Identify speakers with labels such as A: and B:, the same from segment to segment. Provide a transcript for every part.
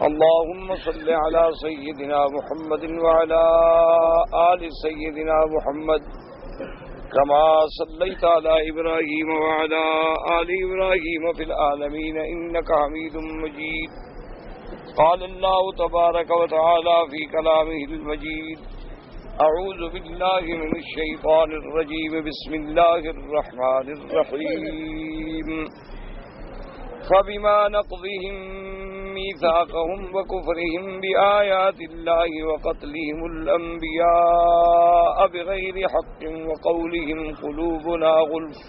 A: اللهم صل على سيدنا محمد وعلى آل سيدنا محمد كما صليت على إبراهيم وعلى آل إبراهيم في العالمين إنك حميد مجيد. قال الله تبارك وتعالى في كلامه المجيد: أعوذ بالله من الشيطان الرجيم. بسم الله الرحمن الرحيم. فبما نقضهم ميثاقهم وكفرهم بآيات الله وقتلهم الأنبياء بغير حق وقولهم قلوبنا غلف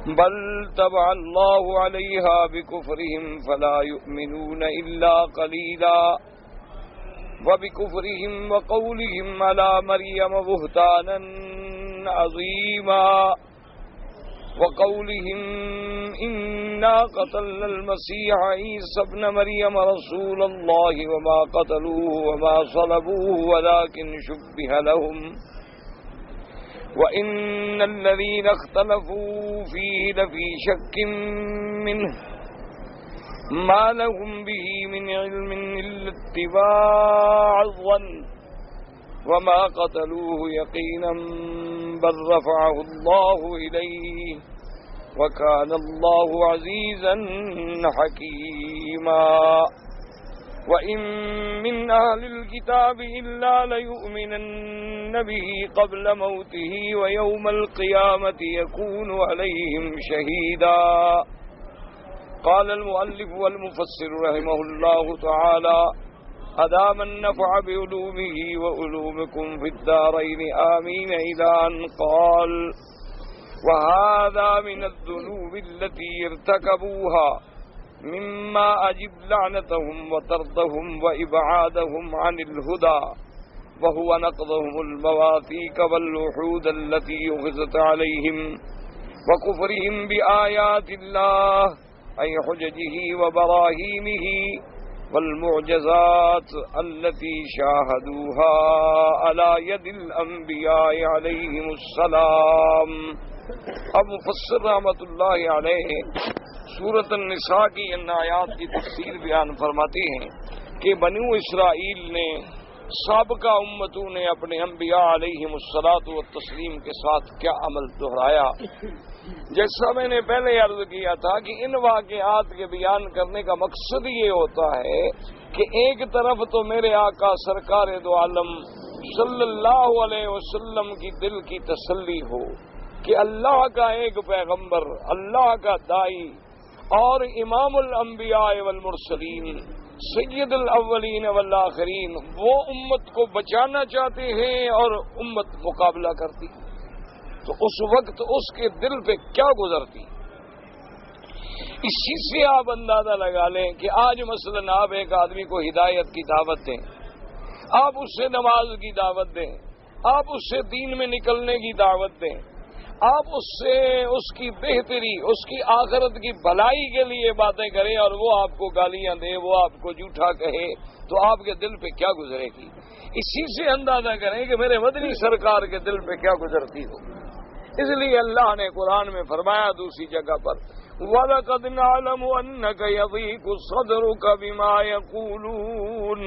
A: بل طبع الله عليها بكفرهم فلا يؤمنون إلا قليلا وبكفرهم وقولهم على مريم بهتانا عظيما وقولهم إنا قتلنا المسيح عيسى ابن مريم رسول الله وما قتلوه وما صلبوه ولكن شبه لهم وإن الذين اختلفوا فيه لفي شك منه ما لهم به من علم إلا اتباع الظن وما قتلوه يقينا بل رفعه الله إليه وكان الله عزيزا حكيما. وإن من أهل الكتاب إلا ليؤمنن به قبل موته ويوم القيامة يكون عليهم شهيدا. قال المؤلف والمفسر رحمه الله تعالى: أدام النفع بعلومه وعلومكم في الدارين آمين، إلى أن قال: وهذا من الذنوب التي ارتكبوها مما أجب لعنتهم وطردهم وإبعادهم عن الهدى، وهو نقضهم المواثيق والوحود التي أخذت عليهم وكفرهم بآيات الله أي حججه وبراهينه والمعجزات التي شاهدوها على يد الأنبياء عليهم السلام. اب مفسر رحمۃ اللہ علیہ سورۃ النساء کی ان آیات کی تفسیر بیان فرماتے ہیں کہ بنو اسرائیل نے سابقہ امتوں نے اپنے انبیاء علیہم الصلاۃ والتسلیم کے ساتھ کیا عمل دہرایا. جیسا میں نے پہلے عرض کیا تھا کہ ان واقعات کے بیان کرنے کا مقصد یہ ہوتا ہے کہ ایک طرف تو میرے آقا سرکار دو عالم صلی اللہ علیہ وسلم کی دل کی تسلی ہو کہ اللہ کا ایک پیغمبر، اللہ کا دائی اور امام الانبیاء والمرسلین، سید الاولین والآخرین، وہ امت کو بچانا چاہتے ہیں اور امت مقابلہ کرتی، تو اس وقت اس کے دل پہ کیا گزرتی. اسی سے آپ اندازہ لگا لیں کہ آج مثلا آپ ایک آدمی کو ہدایت کی دعوت دیں، آپ اس سے نماز کی دعوت دیں، آپ اس سے دین میں نکلنے کی دعوت دیں، آپ اس سے اس کی بہتری، اس کی آخرت کی بھلائی کے لیے باتیں کریں اور وہ آپ کو گالیاں دے، وہ آپ کو جھوٹا کہے، تو آپ کے دل پہ کیا گزرے گی. اسی سے اندازہ کریں کہ میرے مدنی سرکار کے دل پہ کیا گزرتی ہو. اس لیے اللہ نے قرآن میں فرمایا دوسری جگہ پر: وَلَقَدْ نَعْلَمُ أَنَّكَ يَضِيقُ صَدْرُكَ بِمَا يَقُولُونَ.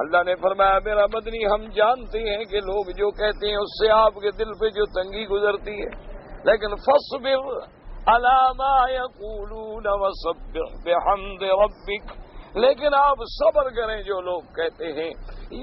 A: اللہ نے فرمایا میرا مدنی ہم جانتے ہیں کہ لوگ جو کہتے ہیں اس سے آپ کے دل پہ جو تنگی گزرتی ہے، لیکن فَاصْبِرْ عَلَى مَا يَقُولُونَ وَسَبِّحْ بِحَمْدِ رَبِّكَ. لیکن آپ صبر کریں جو لوگ کہتے ہیں.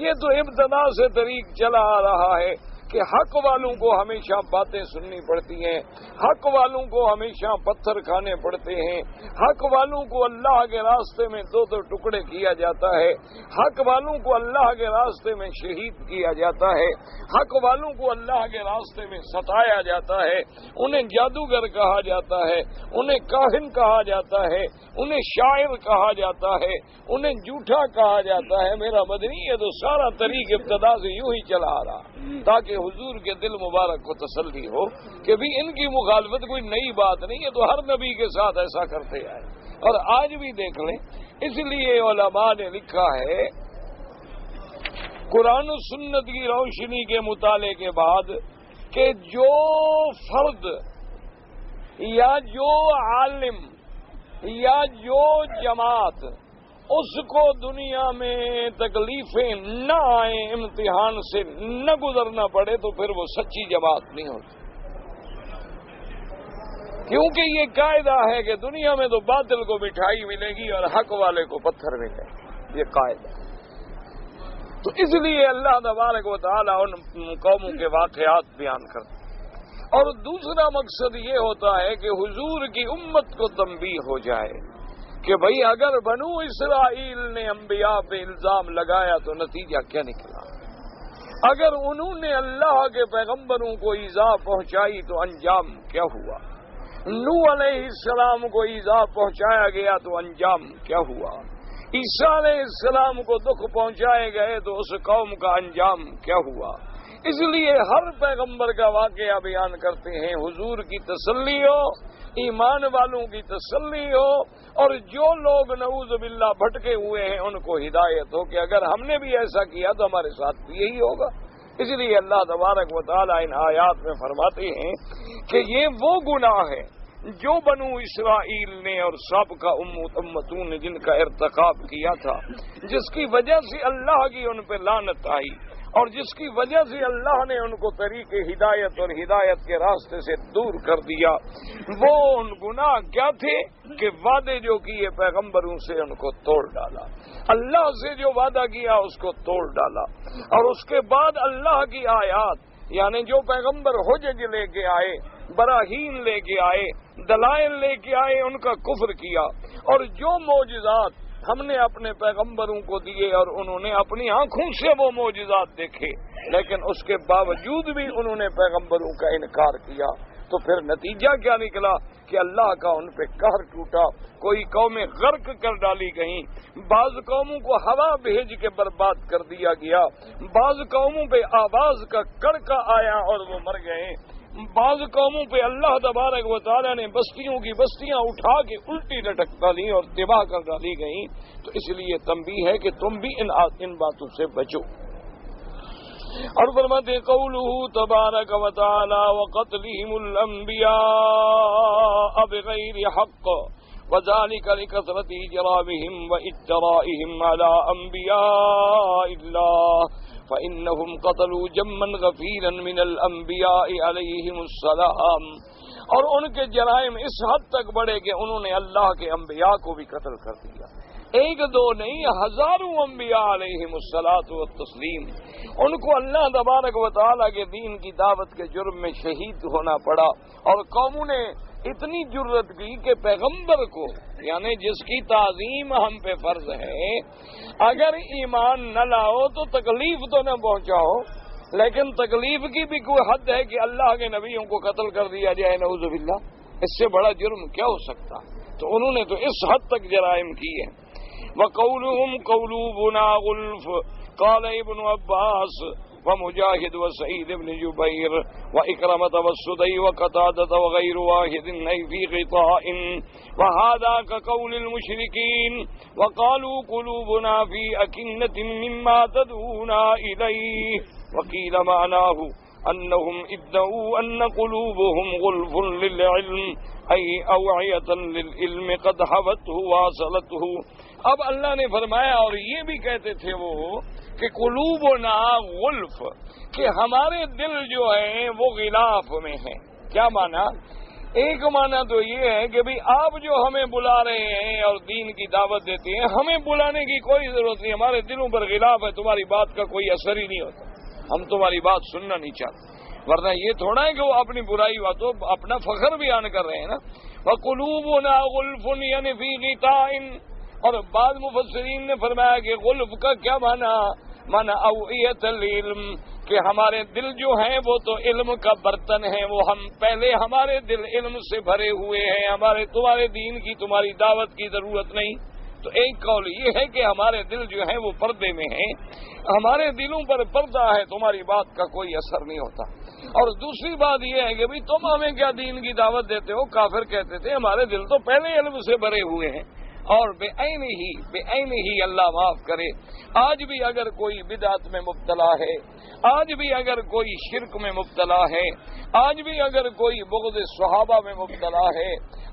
A: یہ تو ابتدا سے طریق چلا آ رہا ہے کہ حق والوں کو ہمیشہ باتیں سننی پڑتی ہیں، حق والوں کو ہمیشہ پتھر کھانے پڑتے ہیں، حق والوں کو اللہ کے راستے میں دو ٹکڑے کیا جاتا ہے، حق والوں کو اللہ کے راستے میں شہید کیا جاتا ہے، حق والوں کو اللہ کے راستے میں ستایا جاتا ہے، انہیں جادوگر کہا جاتا ہے، انہیں کاہن کہا جاتا ہے، انہیں شاعر کہا جاتا ہے، انہیں جھوٹا کہا جاتا ہے. میرا مدنی یہ تو سارا طریق ابتدا سے یوں ہی چلا آ رہا تاکہ حضور کے دل مبارک کو تسلی ہو کہ بھی ان کی مخالفت کوئی نئی بات نہیں ہے، تو ہر نبی کے ساتھ ایسا کرتے آئے اور آج بھی دیکھ لیں. اس لیے علماء نے لکھا ہے قرآن و سنت کی روشنی کے مطالعے کے بعد کہ جو فرد یا جو عالم یا جو جماعت اس کو دنیا میں تکلیفیں نہ آئیں، امتحان سے نہ گزرنا پڑے، تو پھر وہ سچی جماعت نہیں ہوتی، کیونکہ یہ قاعدہ ہے کہ دنیا میں تو باطل کو مٹھائی ملے گی اور حق والے کو پتھر ملے گا، یہ قاعدہ۔ تو اس لیے اللہ تبارک و تعالی ان قوموں کے واقعات بیان کرتے ہیں۔ اور دوسرا مقصد یہ ہوتا ہے کہ حضور کی امت کو تنبیہ ہو جائے کہ بھئی اگر بنو اسرائیل نے انبیاء پہ الزام لگایا تو نتیجہ کیا نکلا، اگر انہوں نے اللہ کے پیغمبروں کو ایذا پہنچائی تو انجام کیا ہوا، نوح علیہ السلام کو ایذا پہنچایا گیا تو انجام کیا ہوا، عیسیٰ علیہ السلام کو دکھ پہنچائے گئے تو اس قوم کا انجام کیا ہوا۔ اس لیے ہر پیغمبر کا واقعہ بیان کرتے ہیں، حضور کی تسلی ہو، ایمان والوں کی تسلی ہو، اور جو لوگ نعوذ باللہ بھٹکے ہوئے ہیں ان کو ہدایت ہو کہ اگر ہم نے بھی ایسا کیا تو ہمارے ساتھ بھی یہی ہوگا۔ اس لیے اللہ تبارک و تعالیٰ ان آیات میں فرماتے ہیں کہ یہ وہ گناہ ہے جو بنو اسرائیل نے اور سابقہ امتوں نے جن کا ارتکاب کیا تھا، جس کی وجہ سے اللہ کی ان پہ لعنت آئی اور جس کی وجہ سے اللہ نے ان کو طریق ہدایت اور ہدایت کے راستے سے دور کر دیا۔ وہ ان گناہ کیا تھے کہ وعدے جو کیے پیغمبروں سے ان کو توڑ ڈالا، اللہ سے جو وعدہ کیا اس کو توڑ ڈالا، اور اس کے بعد اللہ کی آیات یعنی جو پیغمبر حجج لے کے آئے، براہین لے کے آئے، دلائل لے کے آئے، ان کا کفر کیا، اور جو معجزات ہم نے اپنے پیغمبروں کو دیے اور انہوں نے اپنی آنکھوں سے وہ معجزات دیکھے، لیکن اس کے باوجود بھی انہوں نے پیغمبروں کا انکار کیا، تو پھر نتیجہ کیا نکلا کہ اللہ کا ان پہ قہر ٹوٹا، کوئی قومیں غرق کر ڈالی گئیں، بعض قوموں کو ہوا بھیج کے برباد کر دیا گیا، بعض قوموں پہ آواز کا کڑکا آیا اور وہ مر گئے، بعض قوموں پہ اللہ تبارک و تعالیٰ نے بستیوں کی بستیاں اٹھا کے الٹی لٹک ڈالی اور تباہ کر ڈالی گئیں۔ تو اس لیے تنبیہ ہے کہ تم بھی ان باتوں سے بچو۔ اور فرماتے قولہ تبارک و تعالی وقتلہم الانبیاء بغیر حق وذلك لكثرة إجرامهم وإجرائهم على أنبياء الله فإنهم قتلوا جما غفيرا من الأنبياء عليهم السلام۔ اور ان کے جرائم اس حد تک بڑھے کہ انہوں نے اللہ کے انبیاء کو بھی قتل کر دیا، ایک دو نہیں، ہزاروں انبیاء علیہم الصلاۃ والتسلیم، ان کو اللہ تبارک و تعالیٰ کے دین کی دعوت کے جرم میں شہید ہونا پڑا۔ اور قوموں نے اتنی جرت کی کہ پیغمبر کو یعنی جس کی تعظیم ہم پہ فرض ہے، اگر ایمان نہ لاؤ تو تکلیف تو نہ پہنچاؤ، لیکن تکلیف کی بھی کوئی حد ہے کہ اللہ کے نبیوں کو قتل کر دیا جائے، نعوذ باللہ، اس سے بڑا جرم کیا ہو سکتا۔ تو انہوں نے تو اس حد تک جرائم کیے۔ وَقَوْلُهُمْ قَوْلُوبُنَا غُلْفٌ قَالَ ابن عباس ومجاہد وسعید بن جبیر وإکرمۃ والسدی وقتادۃ وغیر واحد فی غطاء وهذا كقول المشرکین وقالوا قلوبنا فی أکنة مما تدعونا الیہ وقیل معناه انہم ادعوا ان قلوبهم غلف للعلم ای اوعیۃ للعلم قد حوته واصلته۔ اب اللہ نے فرمایا اور یہ بھی کہتے تھے وہ کہ قلوبنا غلف، کہ ہمارے دل جو ہیں وہ غلاف میں ہیں۔ کیا معنی؟ ایک معنی تو یہ ہے کہ بھئی آپ جو ہمیں بلا رہے ہیں اور دین کی دعوت دیتے ہیں، ہمیں بلانے کی کوئی ضرورت نہیں، ہمارے دلوں پر غلاف ہے، تمہاری بات کا کوئی اثر ہی نہیں ہوتا، ہم تمہاری بات سننا نہیں چاہتے۔ ورنہ یہ تھوڑا ہے کہ وہ اپنی برائی باتوں اپنا فخر بیان کر رہے ہیں نا۔ وَقُلُوبُنَا غُلْفٌ یعنی فی غطاء۔ اور بعض مفسرین نے فرمایا کہ غلف کا کیا معنی اوعیۃ العلم، کہ ہمارے دل جو ہیں وہ تو علم کا برتن ہے، وہ ہم پہلے ہمارے دل علم سے بھرے ہوئے ہیں، ہمارے تمہارے دین کی تمہاری دعوت کی ضرورت نہیں۔ تو ایک قول یہ ہے کہ ہمارے دل جو ہیں وہ پردے میں ہیں، ہمارے دلوں پر پردہ ہے، تمہاری بات کا کوئی اثر نہیں ہوتا۔ اور دوسری بات یہ ہے کہ بھئی تم ہمیں کیا دین کی دعوت دیتے ہو؟ کافر کہتے تھے ہمارے دل تو پہلے علم سے بھرے ہوئے ہیں، اور بے عین ہی اللہ معاف کرے، آج بھی اگر کوئی بدعت میں مبتلا ہے، آج بھی اگر کوئی شرک میں مبتلا ہے، آج بھی اگر کوئی بغض صحابہ میں مبتلا ہے،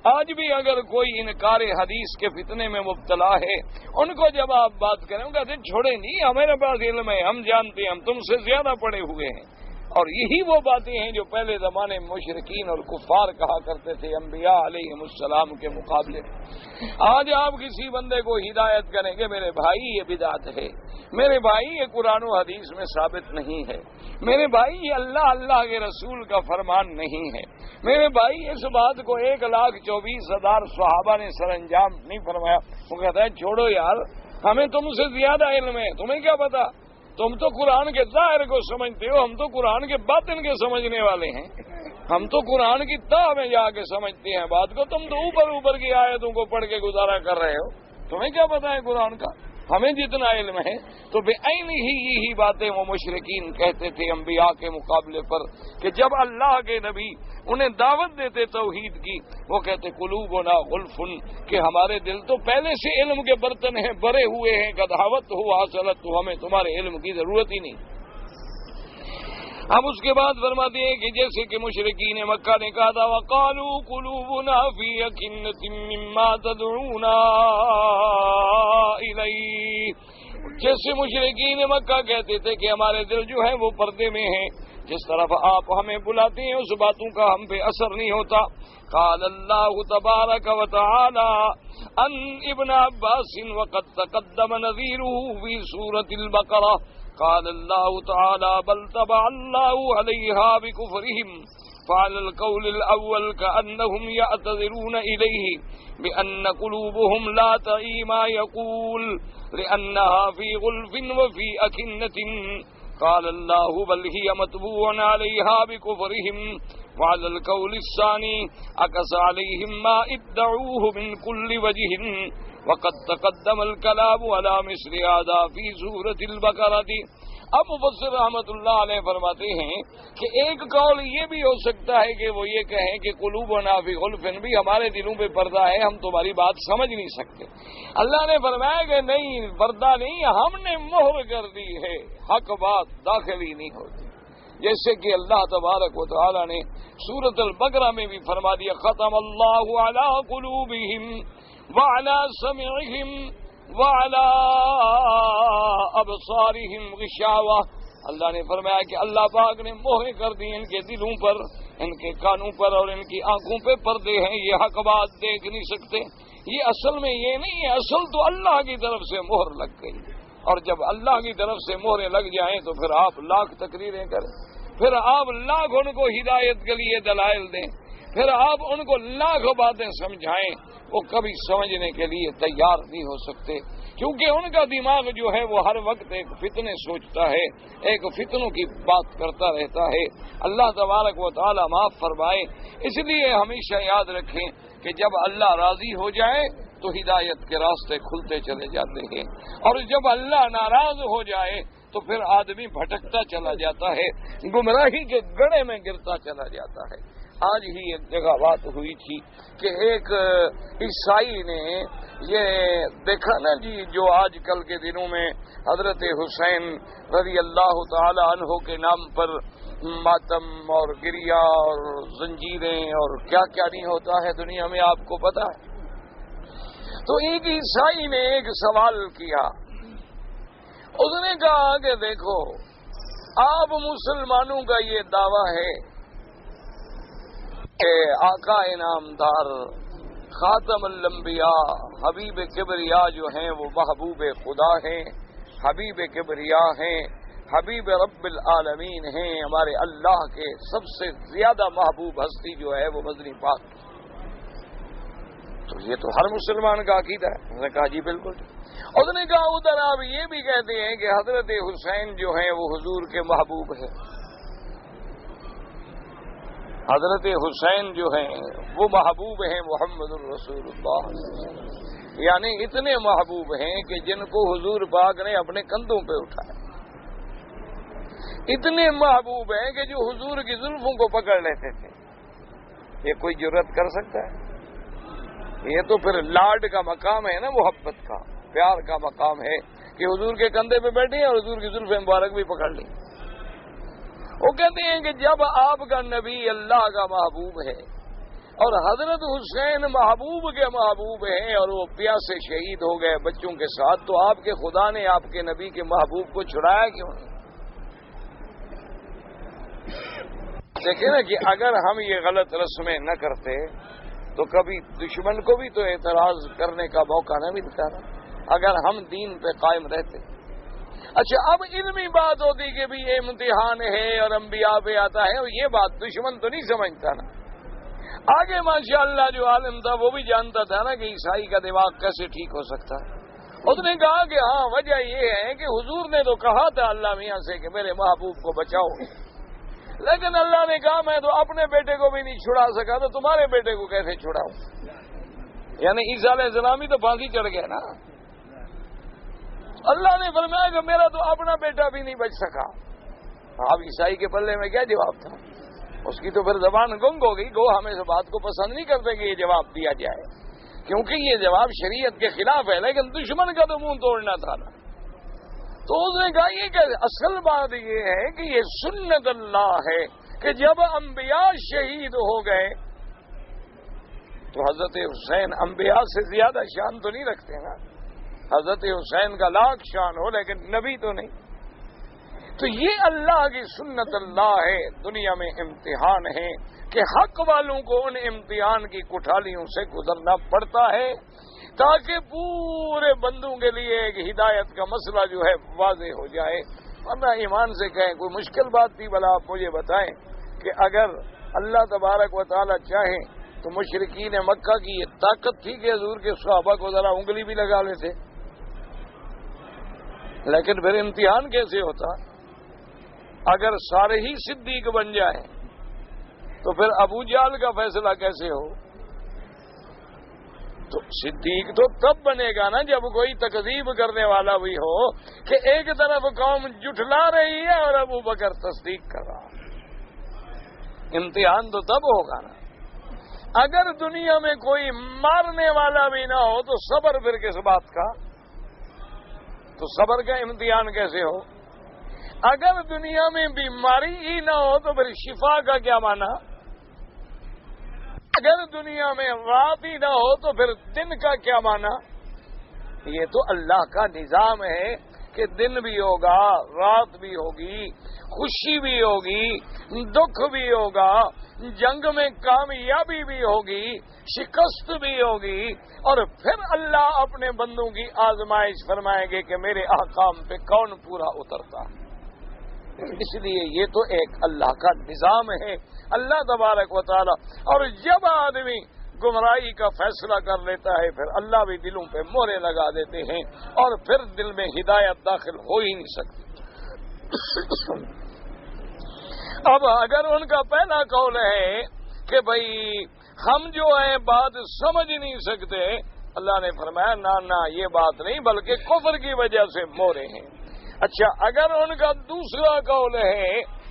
A: آج بھی اگر کوئی انکار حدیث کے فتنے میں مبتلا ہے، ان کو جب آپ بات کریں وہ کہتے ہیں چھوڑے نہیں، ہمارے پاس علم ہے، ہم جانتے ہیں، ہم تم سے زیادہ پڑے ہوئے ہیں۔ اور یہی وہ باتیں ہیں جو پہلے زمانے میں مشرکین اور کفار کہا کرتے تھے انبیاء علیہ السلام کے مقابلے میں۔ آج آپ کسی بندے کو ہدایت کریں گے میرے بھائی یہ بدعت ہے، میرے بھائی یہ قرآن و حدیث میں ثابت نہیں ہے، میرے بھائی یہ اللہ کے رسول کا فرمان نہیں ہے، میرے بھائی اس بات کو 1,24,000 صحابہ نے سر انجام نہیں فرمایا، وہ کہتا ہے چھوڑو یار، ہمیں تم سے زیادہ علم ہے، تمہیں کیا پتا، تم تو قرآن کے ظاہر کو سمجھتے ہو، ہم تو قرآن کے باطن کے سمجھنے والے ہیں، ہم تو قرآن کی تہ میں جا کے سمجھتے ہیں بات کو، تم تو اوپر کی آیتوں کو پڑھ کے گزارا کر رہے ہو، تمہیں کیا پتا ہے قرآن کا، ہمیں جتنا علم ہے۔ تو بے عین ہی یہی باتیں وہ مشرکین کہتے تھے انبیاء کے مقابلے پر، کہ جب اللہ کے نبی انہیں دعوت دیتے توحید کی، وہ کہتے قلوبنا غلف، کہ ہمارے دل تو پہلے سے علم کے برتن ہیں، بھرے ہوئے ہیں، قدحوت ہو حاصلت، تو ہمیں تمہارے علم کی ضرورت ہی نہیں۔ اب اس کے بعد فرماتے ہیں کہ جیسے کہ مشرکین مکہ نے کہا تھا وَقَالُوا قُلُوبُنَا فِي أَكِنَّةٍ مِّمَّا تَدْعُونَا إِلَيْهِ، جیسے مشرکین مکہ کہتے تھے کہ ہمارے دل جو ہے وہ پردے میں ہیں، جس طرف آپ ہمیں بلاتے ہیں اس باتوں کا ہم پہ اثر نہیں ہوتا۔ قال اللہ تبارک و تعالی عن ابن عباس وقد تقدم نذیرہ فی سورۃ البقرہ، قال اللہ تعالی بل طبع اللہ علیہا بکفرہم، فعلى القول الأول كأنهم يعتذرون إليه بأن قلوبهم لا تعي ما يقول لأنها في غلف وفي أكنة، قال الله بل هي مطبوع عليها بكفرهم، وعلى القول الثاني أكس عليهم ما ادعوه من كل وجه، وقد تقدم الكلام على مثل هذا في سورة البقرة۔ اب مفسر رحمت اللہ علیہ فرماتے ہیں کہ ایک قول یہ بھی ہو سکتا ہے کہ وہ یہ کہیں کہ قلوبنا فی غلف، بھی ہمارے دلوں پہ پردہ ہے، ہم تمہاری بات سمجھ نہیں سکتے۔ اللہ نے فرمایا کہ نہیں، پردہ نہیں، ہم نے مہر کر دی ہے، حق بات داخل ہی نہیں ہوتی، جیسے کہ اللہ تبارک و تعالی نے سورۃ البقرہ میں بھی فرما دیا ختم اللہ علی قلوبہم وعلی سمعہم وعلی ابصارہم غشاوہ، اللہ نے فرمایا کہ اللہ پاک نے مہر کر دی ان کے دلوں پر، ان کے کانوں پر اور ان کی آنکھوں پہ پردے ہیں، یہ حق بات دیکھ نہیں سکتے۔ یہ اصل میں یہ نہیں ہے، اصل تو اللہ کی طرف سے مہر لگ گئی، اور جب اللہ کی طرف سے مہریں لگ جائیں تو پھر آپ لاکھ تقریریں کریں، پھر آپ لاکھ ان کو ہدایت کے لیے دلائل دیں، پھر آپ ان کو لاکھ باتیں سمجھائیں، وہ کبھی سمجھنے کے لیے تیار نہیں ہو سکتے، کیونکہ ان کا دماغ جو ہے وہ ہر وقت ایک فتنے سوچتا ہے، ایک فتنوں کی بات کرتا رہتا ہے۔ اللہ تبارک و تعالی معاف فرمائے۔ اس لیے ہمیشہ یاد رکھیں کہ جب اللہ راضی ہو جائے تو ہدایت کے راستے کھلتے چلے جاتے ہیں، اور جب اللہ ناراض ہو جائے تو پھر آدمی بھٹکتا چلا جاتا ہے، گمراہی کے گڑھے میں گرتا چلا جاتا ہے۔ آج ہی ایک جگہ بات ہوئی تھی کہ ایک عیسائی نے یہ دیکھا نا جی، جو آج کل کے دنوں میں حضرت حسین رضی اللہ تعالی عنہ کے نام پر ماتم اور گریا اور زنجیریں اور کیا کیا نہیں ہوتا ہے دنیا میں، آپ کو پتا ہے۔ تو ایک عیسائی نے ایک سوال کیا، اس نے کہا کہ دیکھو آپ مسلمانوں کا یہ دعویٰ ہے کہ آقا انعامدار خاتم الانبیاء حبیب کبریا جو ہیں وہ محبوب خدا ہیں، حبیب کبریا ہیں، حبیب رب العالمین ہیں، ہمارے اللہ کے سب سے زیادہ محبوب ہستی جو ہے وہ مدنی پاک۔ تو یہ تو ہر مسلمان کا عقیدہ ہے۔ اس نے کہا جی بالکل۔ اس نے کہا ادھر آپ یہ بھی کہتے ہیں کہ حضرت حسین جو ہیں وہ حضور کے محبوب ہیں، حضرت حسین جو ہیں وہ محبوب ہیں محمد الرسول اللہ، یعنی اتنے محبوب ہیں کہ جن کو حضور پاک نے اپنے کندھوں پہ اٹھایا، اتنے محبوب ہیں کہ جو حضور کی زلفوں کو پکڑ لیتے تھے۔ یہ کوئی جرت کر سکتا ہے؟ یہ تو پھر لاڈ کا مقام ہے نا، محبت کا، پیار کا مقام ہے کہ حضور کے کندھے پہ بیٹھے ہیں اور حضور کی زلف مبارک بھی پکڑ لی۔ وہ کہتے ہیں کہ جب آپ کا نبی اللہ کا محبوب ہے اور حضرت حسین محبوب کے محبوب ہیں اور وہ پیاسے شہید ہو گئے بچوں کے ساتھ، تو آپ کے خدا نے آپ کے نبی کے محبوب کو چھڑایا کیوں نہیں؟ دیکھیں نا کہ اگر ہم یہ غلط رسمیں نہ کرتے تو کبھی دشمن کو بھی تو اعتراض کرنے کا موقع نہ ملتا نا، اگر ہم دین پہ قائم رہتے۔ اچھا، اب علمی بات ہوتی کہ بھی یہ امتحان ہے اور انبیاء پہ آتا ہے، اور یہ بات دشمن تو نہیں سمجھتا نا۔ آگے ماشاءاللہ جو عالم تھا وہ بھی جانتا تھا نا کہ عیسائی کا دماغ کیسے ٹھیک ہو سکتا ہے۔ اس نے کہا کہ ہاں، وجہ یہ ہے کہ حضور نے تو کہا تھا اللہ میاں سے کہ میرے محبوب کو بچاؤ، لیکن اللہ نے کہا میں تو اپنے بیٹے کو بھی نہیں چھڑا سکا، تو تمہارے بیٹے کو کیسے چھڑاؤں؟ یعنی عیسیٰ علیہ السلام ہی تو پھانسی چڑھ گیا نا۔ اللہ نے فرمایا کہ میرا تو اپنا بیٹا بھی نہیں بچ سکا۔ اب عیسائی کے پلے میں کیا جواب تھا؟ اس کی تو پھر زبان گنگ ہو گئی، گو ہم اس بات کو پسند نہیں کرتے کہ یہ جواب دیا جائے، کیونکہ یہ جواب شریعت کے خلاف ہے، لیکن دشمن کا تو منہ توڑنا تھا نا۔ تو اس نے کہا یہ کہ اصل بات یہ ہے کہ یہ سنت اللہ ہے کہ جب انبیاء شہید ہو گئے تو حضرت حسین انبیاء سے زیادہ شان تو نہیں رکھتے نا، حضرت حسین کا لاکھ شان ہو لیکن نبی تو نہیں۔ تو یہ اللہ کی سنت اللہ ہے، دنیا میں امتحان ہے کہ حق والوں کو ان امتحان کی کٹھالیوں سے گزرنا پڑتا ہے تاکہ پورے بندوں کے لیے ایک ہدایت کا مسئلہ جو ہے واضح ہو جائے۔ ورنہ ایمان سے کہیں کوئی مشکل بات تھی، بھلا آپ مجھے بتائیں کہ اگر اللہ تبارک و تعالی چاہے تو مشرکین مکہ کی یہ طاقت تھی کہ حضور کے صحابہ کو ذرا انگلی بھی لگا لیتے، لیکن پھر امتحان کیسے ہوتا؟ اگر سارے ہی صدیق بن جائیں تو پھر ابو جہل کا فیصلہ کیسے ہو؟ تو صدیق تو تب بنے گا نا جب کوئی تکذیب کرنے والا بھی ہو کہ ایک طرف قوم جھٹلا رہی ہے اور ابو بکر تصدیق کر رہا۔ امتحان تو تب ہوگا نا۔ اگر دنیا میں کوئی مارنے والا بھی نہ ہو تو صبر پھر کس بات کا؟ تو صبر کا امتحان کیسے ہو؟ اگر دنیا میں بیماری ہی نہ ہو تو پھر شفا کا کیا معنی؟ اگر دنیا میں رات ہی نہ ہو تو پھر دن کا کیا معنی؟ یہ تو اللہ کا نظام ہے کہ دن بھی ہوگا، رات بھی ہوگی، خوشی بھی ہوگی، دکھ بھی ہوگا، جنگ میں کامیابی بھی ہوگی، شکست بھی ہوگی، اور پھر اللہ اپنے بندوں کی آزمائش فرمائیں گے کہ میرے احکام پہ کون پورا اترتا۔ اس لیے یہ تو ایک اللہ کا نظام ہے، اللہ تبارک و تعالی۔ اور جب آدمی گمراہی کا فیصلہ کر لیتا ہے پھر اللہ بھی دلوں پہ مہرے لگا دیتے ہیں اور پھر دل میں ہدایت داخل ہو ہی نہیں سکتی۔ اب اگر ان کا پہلا قول ہے کہ بھئی ہم جو ہیں بات سمجھ نہیں سکتے، اللہ نے فرمایا نہ یہ بات نہیں، بلکہ کفر کی وجہ سے مورے ہیں۔ اچھا، اگر ان کا دوسرا قول ہے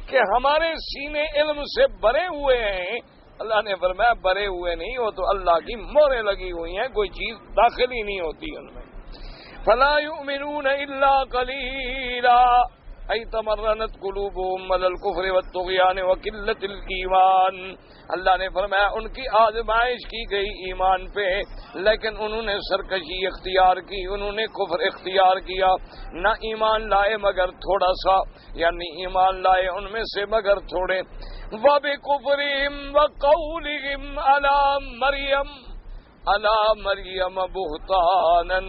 A: کہ ہمارے سینے علم سے بھرے ہوئے ہیں، اللہ نے فرمایا بھرے ہوئے نہیں، وہ تو اللہ کی مہریں لگی ہوئی ہیں، کوئی چیز داخل ہی نہیں ہوتی ان میں۔ فلا یؤمنون الا قلیلا ای تمرنت قلوبهم علی الکفر والطغیان وقلۃ الایمان۔ اللہ نے فرمایا ان کی آزمائش کی گئی ایمان پہ، لیکن انہوں نے سرکشی اختیار کی، انہوں نے کفر اختیار کیا، نہ ایمان لائے مگر تھوڑا سا، یعنی ایمان لائے ان میں سے مگر تھوڑے۔ وَبِكُفْرِهِمْ وَقَوْلِهِمْ عَلَى مَرْيَمَ بُهْتَانًا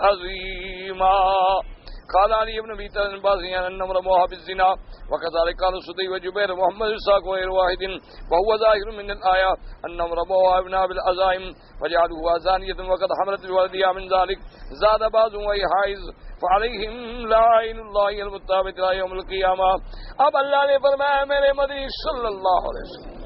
A: عَظِيمًا۔ قال علي بن ابي طالب ان امر موها بالزنا وكذلك قال سدي وجبير محمد اسحاق وغير واحد، وهو ظاهر من الايه ان امر موها ابن بالعزائم فجعلوا زانيه وقد حملت الولديه من ذلك زاد بعض وهي حائز فعليهم لعين الله المتابعه الى يوم القيامه۔ اب اللہ نے فرمایا میرے مدنی صلی اللہ علیہ وسلم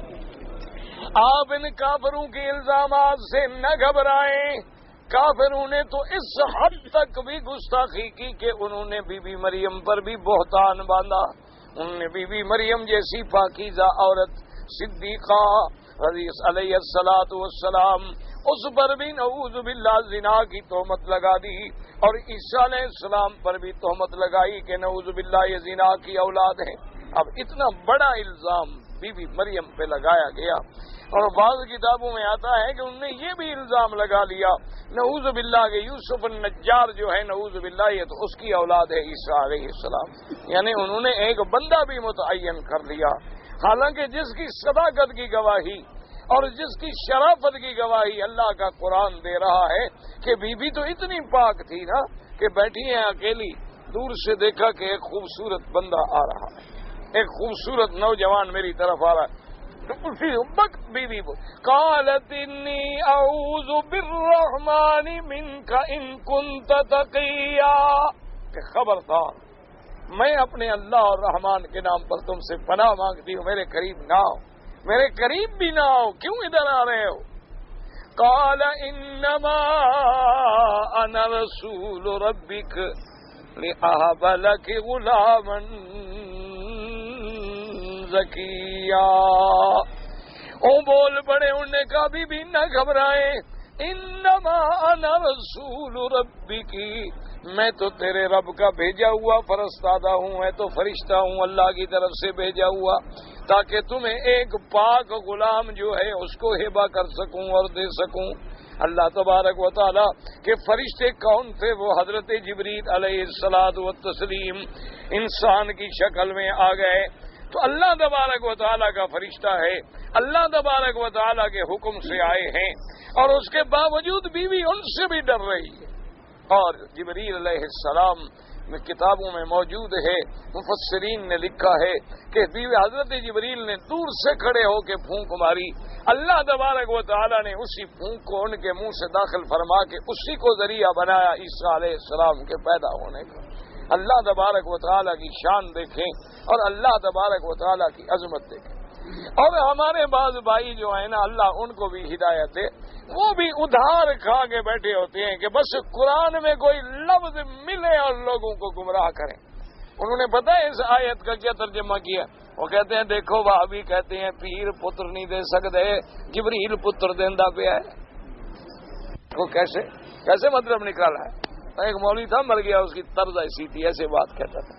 A: آپ ان کافروں کے الزامات سے نہ گھبرائیں۔ کافروں نے تو اس حد تک بھی گستاخی کی کہ انہوں نے بی بی مریم پر بھی بہتان باندھا۔ انہوں نے بی بی مریم جیسی پاکیزہ عورت صدیقہ علیہ الصلوۃ والسلام اس پر بھی نعوذ باللہ زنا کی تہمت لگا دی، اور عیسیٰ علیہ السلام پر بھی تہمت لگائی کہ نعوذ باللہ یہ زنا کی اولاد ہے۔ اب اتنا بڑا الزام بی بی مریم پہ لگایا گیا، اور بعض کتابوں میں آتا ہے کہ انہوں نے یہ بھی الزام لگا لیا نعوذ باللہ کہ یوسف النجار جو ہے نعوذ باللہ یہ تو اس کی اولاد ہے عیسیٰ علیہ السلام، یعنی انہوں نے ایک بندہ بھی متعین کر لیا، حالانکہ جس کی صداقت کی گواہی اور جس کی شرافت کی گواہی اللہ کا قرآن دے رہا ہے کہ بی بی تو اتنی پاک تھی نا کہ بیٹھی ہیں اکیلی، دور سے دیکھا کہ ایک خوبصورت بندہ آ رہا ہے، ایک خوبصورت نوجوان میری طرف آ رہا ہے، تو اسی وقت بی بی قالت انی اعوذ بالرحمن منک ان کنت تقیا، کہ خبردار میں اپنے اللہ اور رحمان کے نام پر تم سے پناہ مانگتی ہوں، میرے قریب نہ آؤ، میرے قریب بھی نہ آؤ، کیوں ادھر آ رہے ہو؟ قال انما انا رسول ربک لأہب لک غلاما زکیا۔ او بول پڑے، انہوں نے کہا بی نہ گھبرائے، انما انا رسول ربک، میں تو تیرے رب کا بھیجا ہوا فرستادہ ہوں، میں تو فرشتہ ہوں اللہ کی طرف سے بھیجا ہوا، تاکہ تمہیں ایک پاک غلام جو ہے اس کو ہبہ کر سکوں اور دے سکوں۔ اللہ تبارک و تعالیٰ کے فرشتے کون تھے؟ وہ حضرت جبریل علیہ الصلاۃ والتسلیم انسان کی شکل میں آ گئے، تو اللہ تبارک و تعالیٰ کا فرشتہ ہے، اللہ تبارک و تعالیٰ کے حکم سے آئے ہیں، اور اس کے باوجود بیوی ان سے بھی ڈر رہی ہے۔ اور جبریل علیہ السلام میں کتابوں میں موجود ہے، مفسرین نے لکھا ہے کہ بیوی حضرت جبریل نے دور سے کھڑے ہو کے پھونک ماری، اللہ تبارک و تعالیٰ نے اسی پھونک کو ان کے منہ سے داخل فرما کے اسی کو ذریعہ بنایا عیسیٰ علیہ السلام کے پیدا ہونے کا۔ اللہ تبارک و تعالیٰ کی شان دیکھیں اور اللہ تبارک و تعالیٰ کی عظمت دیکھیں۔ اور ہمارے بعض بھائی جو ہیں نا، اللہ ان کو بھی ہدایت ہے، وہ بھی ادھار کھا کے بیٹھے ہوتے ہیں کہ بس قرآن میں کوئی لفظ ملے اور لوگوں کو گمراہ کریں۔ انہوں نے پتہ ہے اس آیت کا کیا ترجمہ کیا؟ وہ کہتے ہیں دیکھو وہابی کہتے ہیں پیر پتر نہیں دے سکتے، جبریل پتر دیندہ پہ ہے۔ وہ کیسے مطلب نکالا ہے؟ ایک مولوی تھا، مر گیا، اس کی طرز ایسی تھی، ایسے بات کہتا تھا،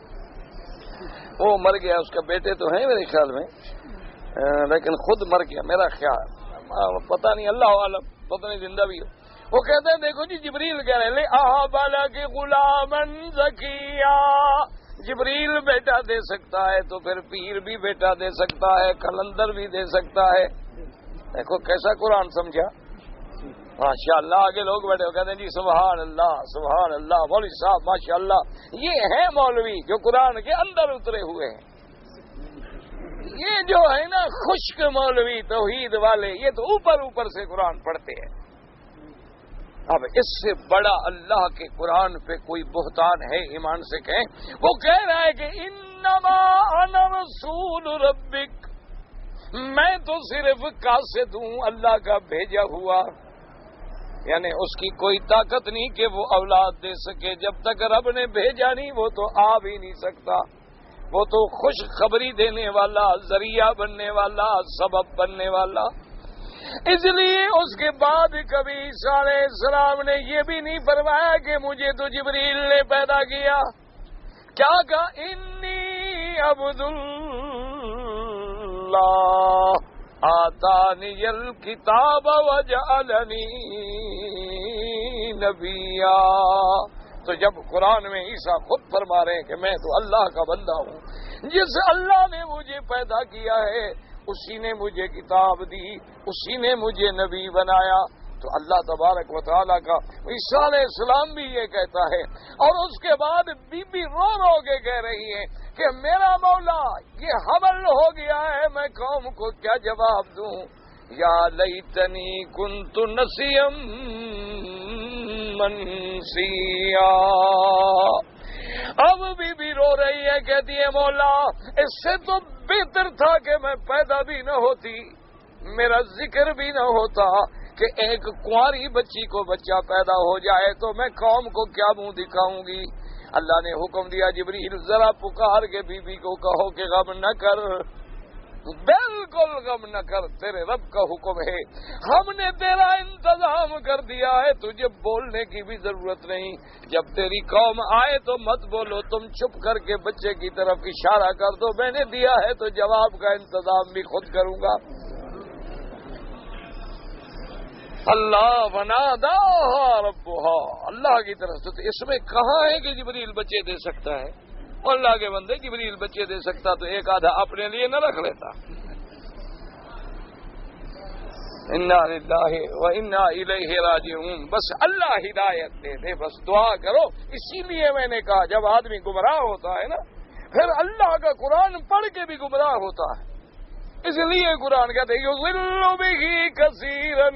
A: وہ مر گیا، اس کا بیٹے تو ہیں میرے خیال میں، لیکن خود مر گیا میرا خیال، پتہ نہیں، اللہ عالم، پتہ نہیں زندہ بھی ہو۔ وہ کہتے ہیں دیکھو جی جبریل کہہ رہے لِأَهَبَ لَكِ غُلَامًا زَكِيًّا، جبریل بیٹا دے سکتا ہے تو پھر پیر بھی بیٹا دے سکتا ہے، کلندر بھی دے سکتا ہے۔ دیکھو کیسا قرآن سمجھا، ماشاء اللہ۔ آگے لوگ بیٹھے ہو کہتے ہیں جی سبحان اللہ سبحان اللہ، مولوی صاحب ماشاء اللہ، یہ ہیں مولوی جو قرآن کے اندر اترے ہوئے ہیں۔ یہ جو ہے نا خشک مولوی توحید والے، یہ تو اوپر سے قرآن پڑھتے ہیں۔ اب اس سے بڑا اللہ کے قرآن پہ کوئی بہتان ہے؟ ایمان سے کہیں، وہ کہہ رہا ہے کہ انما انا رسول ربک، میں تو صرف قاصد ہوں، اللہ کا بھیجا ہوا، یعنی اس کی کوئی طاقت نہیں کہ وہ اولاد دے سکے، جب تک رب نے بھیجا نہیں وہ تو آ بھی نہیں سکتا، وہ تو خوشخبری دینے والا، ذریعہ بننے والا، سبب بننے والا۔ اس لیے اس کے بعد کبھی عیسیٰ علیہ السلام نے یہ بھی نہیں فرمایا کہ مجھے تو جبریل نے پیدا کیا، کیا کہا انی عبد اللہ آتانی الکتاب وجعلنی نبیا۔ تو جب قرآن میں عیسیٰ خود فرما رہے ہیں کہ میں تو اللہ کا بندہ ہوں، جس اللہ نے مجھے پیدا کیا ہے اسی نے مجھے کتاب دی، اسی نے مجھے نبی بنایا، تو اللہ تبارک و تعالیٰ کا عیسیٰ علیہ السلام بھی یہ کہتا ہے۔ اور اس کے بعد بی بی رو رو کے کہہ رہی ہے کہ میرا مولا یہ حمل ہو گیا ہے، میں قوم کو کیا جواب دوں؟ یا لیتنی کنت نسیا منسیا۔ اب بی رو رہی ہے، کہتی ہے مولا اس سے تو بہتر تھا کہ میں پیدا بھی نہ ہوتی، میرا ذکر بھی نہ ہوتا، کہ ایک کنواری بچی کو بچہ پیدا ہو جائے تو میں قوم کو کیا منہ دکھاؤں گی۔ اللہ نے حکم دیا جبریل ذرا پکار کے بی بی کو کہو کہ غم نہ کر، بالکل غم نہ کر، تیرے رب کا حکم ہے، ہم نے تیرا انتظام کر دیا ہے، تجھے بولنے کی بھی ضرورت نہیں، جب تیری قوم آئے تو مت بولو، تم چپ کر کے بچے کی طرف اشارہ کر دو، میں نے دیا ہے تو جواب کا انتظام بھی خود کروں گا۔ اللہ ونادا ربھا، اللہ کی طرف سے، اس میں کہاں ہے کہ جبریل بچے دے سکتا ہے؟ اللہ کے بندے جبریل بچے دے سکتا تو ایک آدھا اپنے لیے نہ رکھ لیتا۔ انا للہ و انا الیہ راجعون، بس اللہ ہدایت دے دے، بس دعا کرو۔ اسی لیے میں نے کہا جب آدمی گمراہ ہوتا ہے نا، پھر اللہ کا قرآن پڑھ کے بھی گمراہ ہوتا ہے، اس لیے قرآن کہتے ہیں یضل بہ کثیرا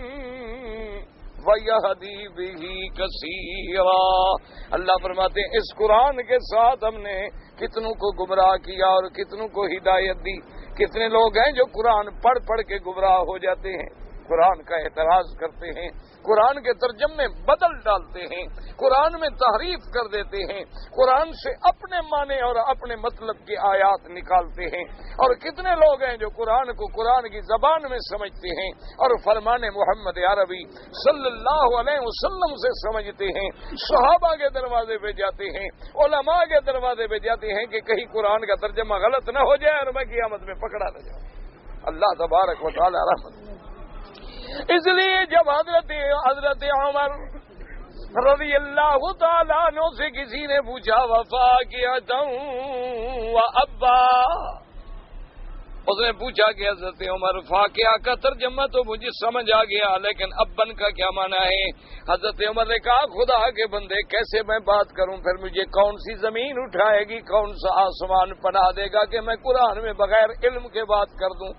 A: وَيَهْدِي بِهِ كَثِيرًا، اللہ فرماتے ہیں اس قرآن کے ساتھ ہم نے کتنوں کو گمراہ کیا اور کتنوں کو ہدایت دی۔ کتنے لوگ ہیں جو قرآن پڑھ پڑھ کے گمراہ ہو جاتے ہیں، قرآن کا اعتراض کرتے ہیں، قرآن کے ترجمے بدل ڈالتے ہیں، قرآن میں تحریف کر دیتے ہیں، قرآن سے اپنے معنی اور اپنے مطلب کی آیات نکالتے ہیں، اور کتنے لوگ ہیں جو قرآن کو قرآن کی زبان میں سمجھتے ہیں اور فرمان محمد عربی صلی اللہ علیہ وسلم سے سمجھتے ہیں، صحابہ کے دروازے پہ جاتے ہیں، علماء کے دروازے پہ جاتے ہیں کہ کہیں قرآن کا ترجمہ غلط نہ ہو جائے اور میں قیامت میں پکڑا نہ جاؤں۔ اللہ تبارک و تعالی رحمت۔ اس لیے جب حضرت عمر رضی اللہ تعالیٰ عنہ سے کسی نے پوچھا وفاقیۃ و ابا، اس نے پوچھا کہ حضرت عمر فاقیہ کا ترجمہ تو مجھے سمجھ آ گیا لیکن ابن کا کیا معنی ہے؟ حضرت عمر نے کہا خدا کے بندے کیسے میں بات کروں، پھر مجھے کون سی زمین اٹھائے گی، کون سا آسمان پناہ دے گا کہ میں قرآن میں بغیر علم کے بات کر دوں؟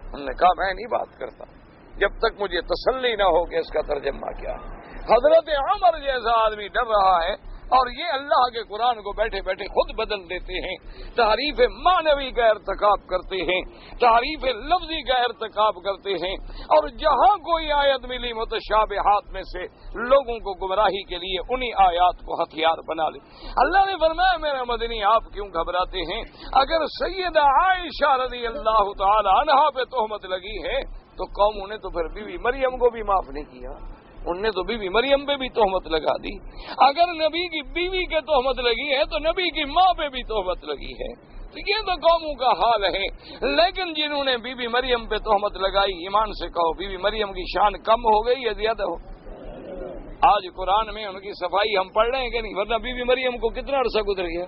A: انہوں نے کہا میں نہیں بات کرتا جب تک مجھے تسلی نہ ہو کہ اس کا ترجمہ کیا ہے۔ حضرت عمر جیسا آدمی ڈر رہا ہے اور یہ اللہ کے قرآن کو بیٹھے بیٹھے خود بدل دیتے ہیں، تحریف معنوی کا ارتکاب کرتے ہیں، تحریف لفظی کا ارتکاب کرتے ہیں، اور جہاں کوئی آیت ملی متشابہات میں سے لوگوں کو گمراہی کے لیے انہی آیات کو ہتھیار بنا لے۔ اللہ نے فرمایا میرا مدنی آپ کیوں گھبراتے ہیں؟ اگر سیدہ عائشہ رضی اللہ تعالی عنہا پہ تہمت لگی ہے تو قوموں نے تو پھر بیوی مریم کو بھی معاف نہیں کیا، ان نے تو بیوی مریم پہ بھی تہمت لگا دی۔ اگر نبی کی بیوی کے تہمت لگی ہے تو نبی کی ماں پہ بھی تہمت لگی ہے، تو یہ تو قوموں کا حال ہے۔ لیکن جنہوں نے بیوی مریم پہ تہمت لگائی، ایمان سے کہو بیوی مریم کی شان کم ہو گئی یا زیادہ ہو؟ آج قرآن میں ان کی صفائی ہم پڑھ رہے ہیں کہ نہیں؟ ورنہ بیوی مریم کو کتنا عرصہ گزر گیا؟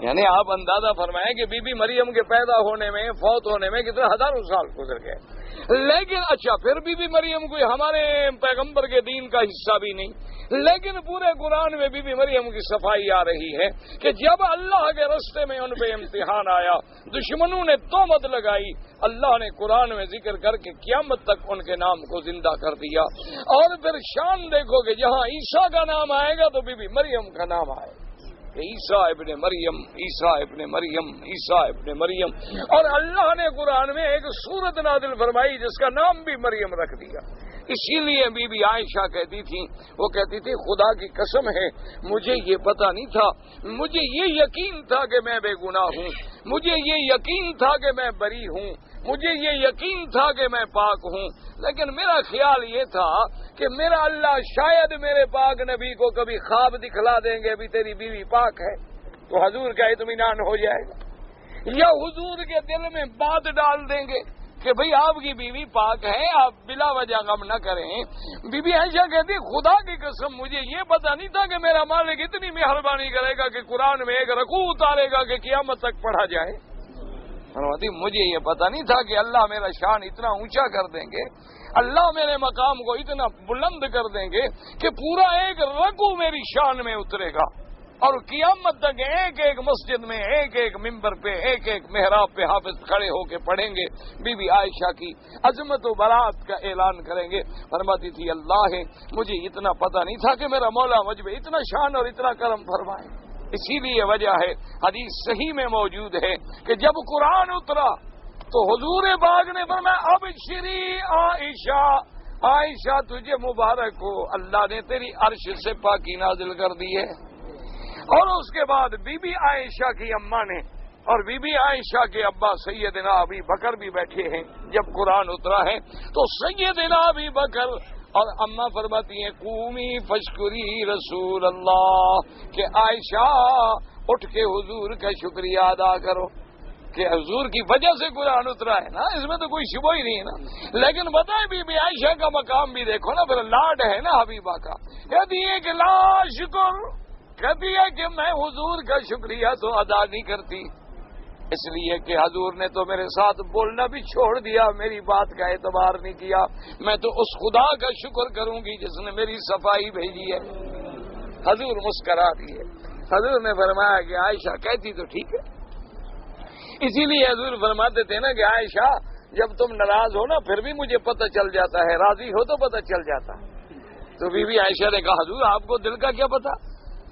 A: یعنی آپ اندازہ فرمائیں کہ بی بی مریم کے پیدا ہونے میں، فوت ہونے میں کتنے ہزاروں سال گزر گئے، لیکن اچھا پھر بی بی مریم کوئی ہمارے پیغمبر کے دین کا حصہ بھی نہیں، لیکن پورے قرآن میں بی بی مریم کی صفائی آ رہی ہے کہ جب اللہ کے رستے میں ان پہ امتحان آیا، دشمنوں نے تہمت لگائی، اللہ نے قرآن میں ذکر کر کے قیامت تک ان کے نام کو زندہ کر دیا۔ اور پھر شان دیکھو کہ جہاں عیسیٰ کا نام آئے گا تو بی بی مریم کا نام آئے گا کہ عیسیٰ ابن مریم، عیسیٰ ابن مریم، عیسیٰ ابن مریم۔ اور اللہ نے قرآن میں ایک سورت نازل فرمائی جس کا نام بھی مریم رکھ دیا۔ اسی لیے بی بی عائشہ کہتی تھی، وہ کہتی تھی خدا کی قسم ہے مجھے یہ پتہ نہیں تھا، مجھے یہ یقین تھا کہ میں بے گناہ ہوں، مجھے یہ یقین تھا کہ میں بری ہوں، مجھے یہ یقین تھا کہ میں پاک ہوں، لیکن میرا خیال یہ تھا کہ میرا اللہ شاید میرے پاک نبی کو کبھی خواب دکھلا دیں گے بھی تیری بیوی پاک ہے تو حضور کا اطمینان ہو جائے گا، یا حضور کے دل میں بات ڈال دیں گے کہ بھئی آپ کی بیوی پاک ہے، آپ بلا وجہ غم نہ کریں۔ بی بی عائشہ کہتی خدا کی قسم مجھے یہ پتہ نہیں تھا کہ میرا مالک اتنی مہربانی کرے گا کہ قرآن میں ایک رکوع اتارے گا کہ قیامت تک پڑھا جائے۔ مجھے یہ پتہ نہیں تھا کہ اللہ میرا شان اتنا اونچا کر دیں گے، اللہ میرے مقام کو اتنا بلند کر دیں گے کہ پورا ایک رکوع میری شان میں اترے گا، اور قیامت تک ایک ایک مسجد میں، ایک ایک ممبر پہ، ایک ایک محراب پہ حافظ کھڑے ہو کے پڑھیں گے، بی بی عائشہ کی عظمت و برات کا اعلان کریں گے۔ فرماتی تھی اللہ ہے مجھے اتنا پتہ نہیں تھا کہ میرا مولا مجھ پہ اتنا شان اور اتنا کرم فرمائے۔ اسی لیے وجہ ہے حدیث صحیح میں موجود ہے کہ جب قرآن اترا تو حضور پاک نے فرمایا ابشری عائشہ، عائشہ تجھے مبارک ہو، اللہ نے تیری عرش سے پاکی نازل کر دی ہے۔ اور اس کے بعد بی بی عائشہ کی اماں نے اور بی بی عائشہ کے ابا سیدنا ابی بکر بھی بیٹھے ہیں جب قرآن اترا ہے، تو سیدنا ابی بکر اور اماں فرماتی ہیں قومی فشکری رسول اللہ، کہ عائشہ اٹھ کے حضور کا شکریہ ادا کرو کہ حضور کی وجہ سے قرآن اترا ہے نا، اس میں تو کوئی شبہ ہی نہیں ہے نا۔ لیکن بتائیں بی بی عائشہ کا مقام بھی دیکھو نا، پھر لاڈ ہے نا حبیبہ کا، کہتی ہے کہ لا شکر، کہتی ہے کہ میں حضور کا شکریہ تو ادا نہیں کرتی، اس لیے کہ حضور نے تو میرے ساتھ بولنا بھی چھوڑ دیا، میری بات کا اعتبار نہیں کیا، میں تو اس خدا کا شکر کروں گی جس نے میری صفائی بھیجی ہے۔ حضور مسکرا دیے، حضور نے فرمایا کہ عائشہ کہتی تو ٹھیک ہے، اسی لیے حضور فرماتے تھے نا کہ عائشہ جب تم ناراض ہو نا پھر بھی مجھے پتہ چل جاتا ہے، راضی ہو تو پتہ چل جاتا ہے۔ تو بی بی عائشہ نے کہا حضور آپ کو دل کا کیا پتا،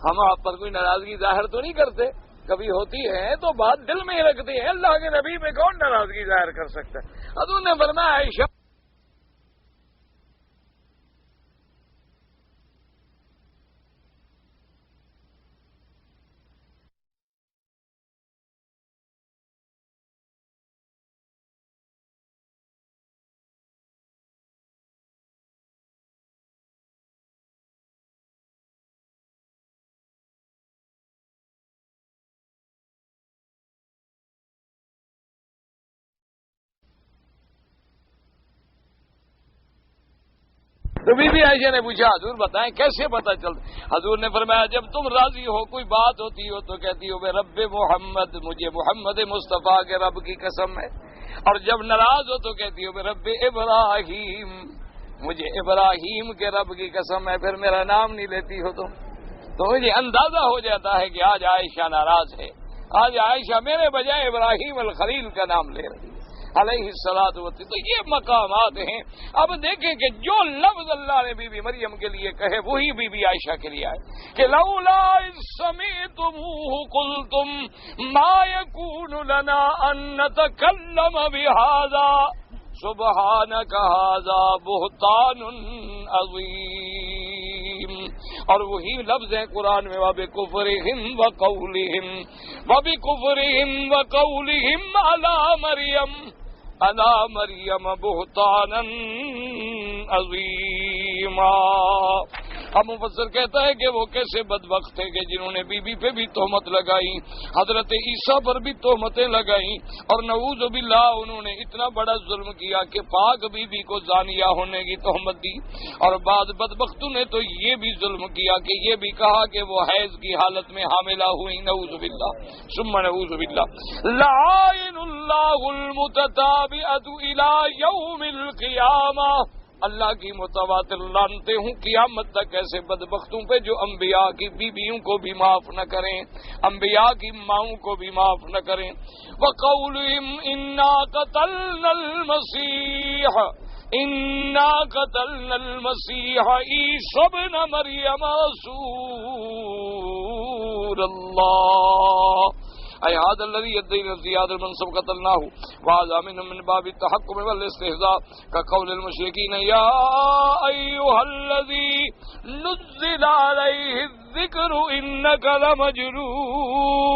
A: ہم آپ پر کوئی ناراضگی ظاہر تو نہیں کرتے، کبھی ہوتی ہے تو بات دل میں ہی رکھتے ہیں، اللہ کے نبی پہ کون ناراضگی ظاہر کر سکتا ہے۔ حضور نے فرمایا عائشہ تو بی بی عائشہ نے پوچھا حضور بتائیں کیسے پتہ چلتا؟ حضور نے فرمایا جب تم راضی ہو کوئی بات ہوتی ہو تو کہتی ہو بے رب محمد، مجھے محمد مصطفیٰ کے رب کی قسم ہے، اور جب ناراض ہو تو کہتی ہو بے رب ابراہیم، مجھے ابراہیم کے رب کی قسم ہے، پھر میرا نام نہیں لیتی ہو تو مجھے اندازہ ہو جاتا ہے کہ آج عائشہ ناراض ہے، آج عائشہ میرے بجائے ابراہیم الخلیل کا نام لے رہی ہے علیہ الصلوۃ والسلام۔ تو یہ مقامات ہیں۔ اب دیکھیں کہ جو لفظ اللہ نے بی بی مریم کے لیے کہے وہی بی بی عائشہ کے لیے آئے کہ لولا اذ سمعتموہ قلتم ما یکون لنا ان نتکلم بہذا سبحانک ھذا بہتان عظیم۔ اور وہی لفظ ہیں قرآن میں وَبِكُفْرِهِمْ وَقَوْلِهِمْ وَبِكُفْرِهِمْ وَقَوْلِهِمْ عَلَى مَرْيَمَ بُهْتَانًا عَظِيمًا۔ اب مفسر کہتا ہے کہ وہ کیسے بدبخت تھے کہ جنہوں نے بی بی پہ بھی تہمت لگائی، حضرت عیسیٰ پر بھی تہمتیں لگائیں، اور نعوذ باللہ انہوں نے اتنا بڑا ظلم کیا کہ پاک بی بی کو زانیہ ہونے کی تہمت دی، اور بعض بدبختوں نے تو یہ بھی ظلم کیا کہ یہ بھی کہا کہ وہ حیض کی حالت میں حاملہ ہوئی، نعوذ باللہ ثم نعوذ باللہ۔ لعائن اللہ المتتابعۃ الی یوم القیامہ، اللہ کی متواتر لعنتیں ہوں قیامت تک ایسے بدبختوں پہ جو انبیاء کی بیویوں کو بھی معاف نہ کریں، انبیاء کی ماؤں کو بھی معاف نہ کریں۔ وَقَوْلِهِمْ إِنَّا قَتَلْنَا الْمَسِيحَ عِيسَى ابْنَ مَرْيَمَ رَسُولَ اللَّهِ اے هذا الذي يدعي ازدياد المنصب قتلناه وهذا من باب التحكم والاستهزاء كقول المشركين يا ايها الذي نزل عليه الذكر انك لمجنون۔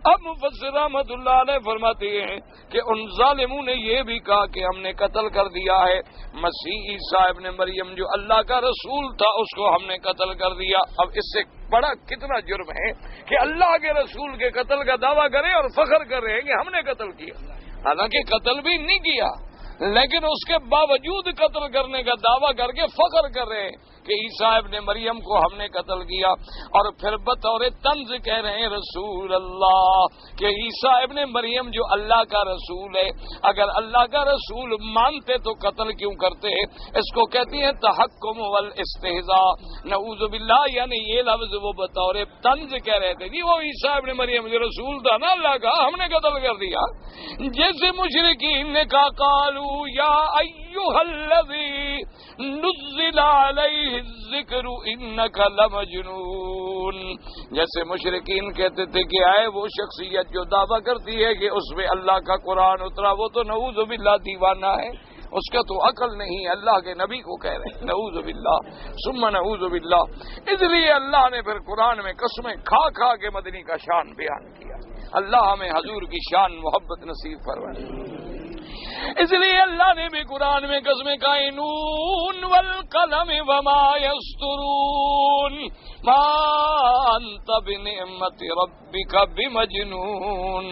A: اب مفسر رحمۃ اللہ علیہ فرماتے ہیں کہ ان ظالموں نے یہ بھی کہا کہ ہم نے قتل کر دیا ہے مسیح عیسیٰ ابن مریم جو اللہ کا رسول تھا، اس کو ہم نے قتل کر دیا۔ اب اس سے بڑا کتنا جرم ہے کہ اللہ کے رسول کے قتل کا دعویٰ کریں اور فخر کر رہے ہیں کہ ہم نے قتل کیا، حالانکہ قتل بھی نہیں کیا، لیکن اس کے باوجود قتل کرنے کا دعویٰ کر کے فخر کر رہے ہیں کہ عیسیٰ ابن مریم کو ہم نے قتل کیا، اور پھر بطور طنز کہہ رہے ہیں رسول اللہ کہ عیسیٰ ابن مریم جو اللہ کا رسول ہے، اگر اللہ کا رسول مانتے تو قتل کیوں کرتے؟ اس کو کہتی ہیں تحکم والاستہزاء، نعوذ باللہ۔ یعنی یہ لفظ وہ بطور طنز کہہ رہے تھے جی وہ عیسیٰ ابن مریم جو رسول تھا نا اللہ کا، ہم نے قتل کر دیا۔ جیسے مشرکین نے کہا قالوا یا ایھا الذی نزل علیہ الذکر انک لمجنون، جیسے مشرکین کہتے تھے کہ آئے وہ شخصیت جو دعویٰ کرتی ہے کہ اس میں اللہ کا قرآن اترا وہ تو نعوذ باللہ دیوانہ ہے، اس کا تو عقل نہیں، اللہ کے نبی کو کہہ رہے ہیں نعوذ باللہ ثم نعوذ باللہ۔ اس لیے اللہ نے پھر قرآن میں قسمیں کھا کھا کے مدنی کا شان بیان کیا۔ اللہ ہمیں حضور کی شان محبت نصیب فرمائے۔ اس لیے اللہ نے بھی قرآن میں قسمیں کھائی، نون والقلم وما یسطرون ما انت بنعمت ربک بمجنون۔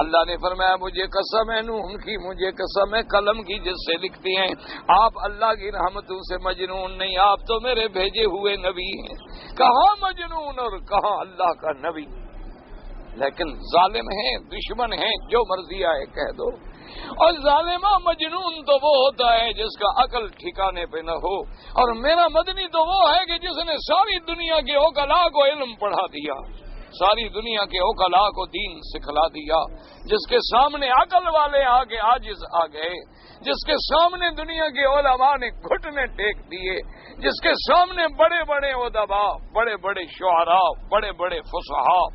A: اللہ نے فرمایا مجھے قسم ہے نون کی، مجھے قسم ہے قلم کی جس سے لکھتی ہیں، آپ اللہ کی رحمتوں سے مجنون نہیں، آپ تو میرے بھیجے ہوئے نبی ہیں۔ کہاں مجنون اور کہاں اللہ کا نبی؟ لیکن ظالم ہیں، دشمن ہیں، جو مرضی آئے کہہ دو۔ اور ظالمہ مجنون تو وہ ہوتا ہے جس کا عقل ٹھکانے پہ نہ ہو، اور میرا مدنی تو وہ ہے کہ جس نے ساری دنیا کے عقلاء کو علم پڑھا دیا، ساری دنیا کے عقلاء کو دین سکھلا دیا، جس کے سامنے عقل والے آگے عاجز آ گئے، جس کے سامنے دنیا کے علماء نے گھٹنے ٹیک دیے، جس کے سامنے بڑے بڑے ادباء، بڑے بڑے شعراء، بڑے بڑے فصحاء،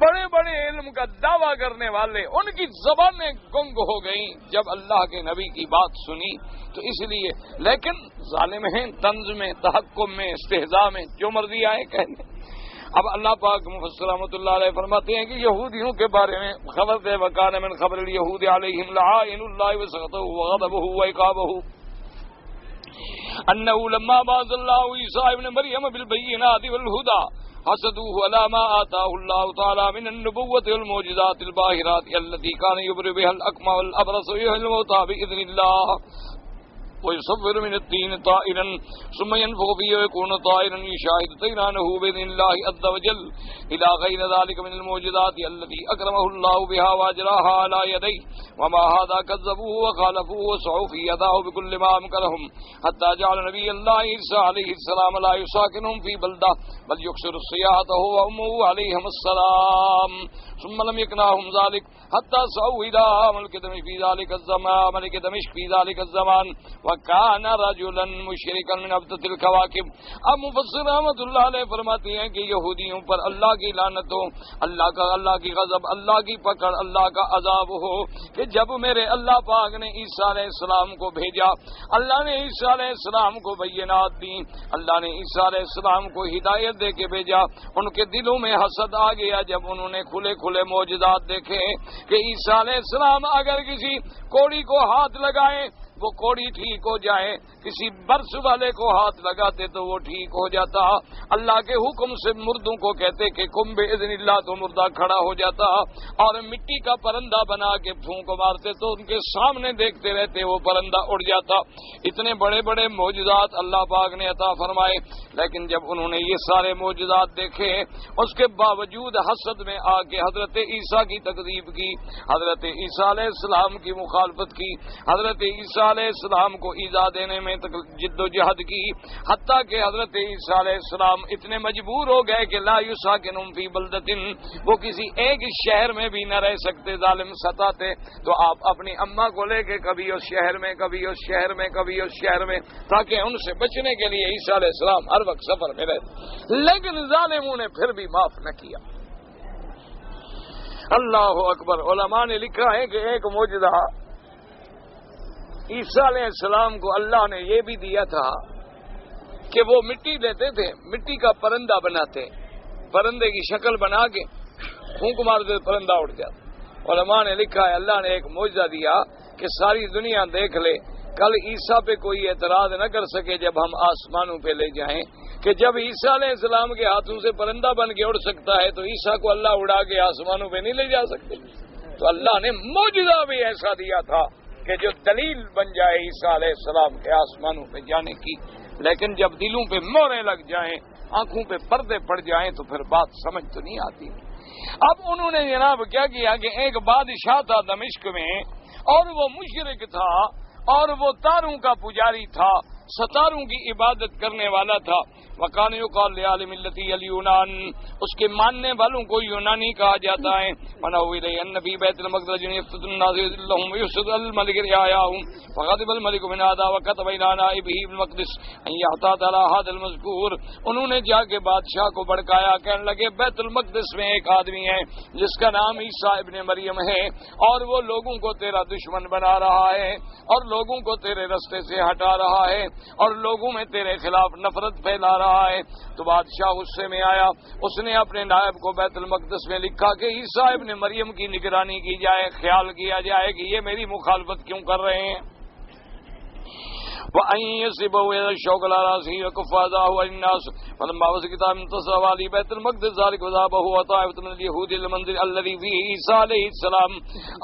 A: بڑے بڑے علم کا دعویٰ کرنے والے، ان کی زبانیں گنگ ہو گئیں جب اللہ کے نبی کی بات سنی۔ تو اس لیے لیکن ظالم ہیں، طنز میں، تحکم میں، استہزاء میں، جو مرضی آئے کہنے۔ اب اللہ پاک مفسر رحمۃ اللہ علیہ فرماتے ہیں کہ یہودیوں کے بارے میں خبر دے وکان من خبر الیہود علیہم لعائن اللہ وسخطہ وغضبہ وعقابہ انہ لما بعث اللہ عیسیٰ ابن مریم بالبینات والہدی حسدوه على ما آتاه الله تعالی من النبوۃ والمعجزات الباہرات التي كان يبرئ بها الأكمہ والأبرص ويحيي الموتى بإذن الله ويصور من الطين طائرا ثم ينفخ فيه ويكون طائرا يشاهد طيرانه بإذن الله عز وجل إلى غير ذلك من المعجزات التي أكرمه الله بها وأجراها على يديه وما هذا كذبوه وخالفوه وسعوا في يداه بكل ما أمكنهم حتى جعل نبي الله عيسى عليه السلام لا يساكنهم في بلدة بل يكسر السياحة هو وأمه عليهم السلام ثم لم يكنهم ذلك حتى سعوا إلى ملك دمشق في ذلك الزمان ملك دمشق في ذلك الزمان وكان رجلا مشركا من عبدة الكواكب۔ اب مفسر رحمۃ اللہ علیہ فرماتے ہیں کہ یہودیوں پر اللہ کی لعنت ہو، اللہ کی غضب، اللہ کی پکڑ، اللہ کا عذاب ہو کہ جب میرے اللہ پاک نے عیسیٰ علیہ السلام کو بھیجا، اللہ نے عیسیٰ علیہ السلام کو بینات دی، اللہ نے عیسیٰ علیہ السلام کو ہدایت دے کے بھیجا، ان کے دلوں میں حسد آ گیا جب انہوں نے کھلے کھلے معجزات دیکھے کہ عیسیٰ علیہ السلام اگر کسی کوڑی کو ہاتھ لگائے وہ کوڑی ٹھیک ہو جائے، کسی برس والے کو ہاتھ لگاتے تو وہ ٹھیک ہو جاتا، اللہ کے حکم سے مردوں کو کہتے کہ قم باذن اللہ تو مردہ کھڑا ہو جاتا، اور مٹی کا پرندہ بنا کے پھونک مارتے تو ان کے سامنے دیکھتے رہتے وہ پرندہ اڑ جاتا۔ اتنے بڑے بڑے معجزات اللہ پاک نے عطا فرمائے، لیکن جب انہوں نے یہ سارے معجزات دیکھے اس کے باوجود حسد میں آ کے حضرت عیسیٰ کی تکذیب کی، حضرت عیسیٰ علیہ السلام کی مخالفت کی، حضرت عیسیٰ علیہ السلام کو ایذا دینے میں جد و جہد کی، حتیٰ کہ حضرت عیسیٰ علیہ السلام اتنے مجبور ہو گئے کہ لا یساکنہم فی بلدۃ، وہ کسی ایک شہر میں بھی نہ رہ سکتے، ظالم ستاتے تو آپ اپنی اماں کو لے کے کبھی اس شہر میں، کبھی اس شہر میں، کبھی اس شہر میں، تاکہ ان سے بچنے کے لیے عیسیٰ علیہ السلام ہر وقت سفر میں رہتے، لیکن ظالموں نے پھر بھی معاف نہ کیا۔ اللہ اکبر۔ علماء نے لکھا ہے کہ ایک معجزہ عیسیٰ علیہ السلام کو اللہ نے یہ بھی دیا تھا کہ وہ مٹی لیتے تھے، مٹی کا پرندہ بناتے، پرندے کی شکل بنا کے پھونک مارتے پرندہ اڑ جاتا۔ علماء نے لکھا ہے اللہ نے ایک معجزہ دیا کہ ساری دنیا دیکھ لے، کل عیسیٰ پہ کوئی اعتراض نہ کر سکے جب ہم آسمانوں پہ لے جائیں، کہ جب عیسیٰ علیہ السلام کے ہاتھوں سے پرندہ بن کے اڑ سکتا ہے تو عیسیٰ کو اللہ اڑا کے آسمانوں پہ نہیں لے جا سکتے۔ تو اللہ نے معجزہ بھی ایسا دیا تھا کہ جو دلیل بن جائے عیسیٰ علیہ السلام کے آسمانوں پہ جانے کی، لیکن جب دلوں پہ موریں لگ جائیں، آنکھوں پہ پردے پڑ جائیں تو پھر بات سمجھ تو نہیں آتی۔ اب انہوں نے جناب کیا کیا کہ ایک بادشاہ تھا دمشق میں، اور وہ مشرک تھا اور وہ تاروں کا پجاری تھا، ستاروں کی عبادت کرنے والا تھا۔ وکان یقال لآل ملتی الیونان، اس کے ماننے والوں کو یونانی کہا جاتا ہے۔ ونحو الیہ النبی بیت المقدس یفتت الناس لهم ویسد الملک رعایاهم فغضب الملک من هذا وكتب الى نائبه بالمقدس ان يحتاط على هذا المذکور۔ انہوں نے جا کے بادشاہ کو بھڑکایا، کہنے لگے بیت المقدس میں ایک آدمی ہے جس کا نام عیسیٰ ابن مریم ہے، اور وہ لوگوں کو تیرا دشمن بنا رہا ہے اور لوگوں کو تیرے رستے سے ہٹا رہا ہے، اور لوگوں میں تیرے خلاف نفرت پھیلا رہا ہے۔ تو بادشاہ غصے میں آیا، اس نے اپنے نائب کو بیت المقدس میں لکھا کہ عیسیٰ ابن مریم کی نگرانی کی جائے، خیال کیا جائے کہ یہ میری مخالفت کیوں کر رہے ہیں۔ وَأَن يَصِبَهُ إِلَى الشَّوْكِ عَلَىٰ رَأْسِهِ وَكَفَّ أَذَاهُ عَنِ النَّاسِ فَلَمَّا وَصَلَ الْكِتَابُ انتَصَرَ وَالِي بَيْتِ الْمَقْدِسِ ذَلِكَ وَذَهَبَ هُوَ وَطَائِفَةٌ مِنَ الْيَهُودِ إِلَى الْمَنزِلِ الَّذِي فِيهِ عِيسَىٰ عَلَيْهِ السَّلَامُ۔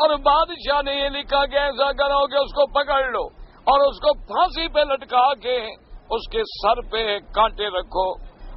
A: اور بادشاہ نے یہ لکھا کہ ایسا کرو کہ اس کو پکڑ لو اور اس کو پھانسی پہ لٹکا کے اس کے سر پہ کانٹے رکھو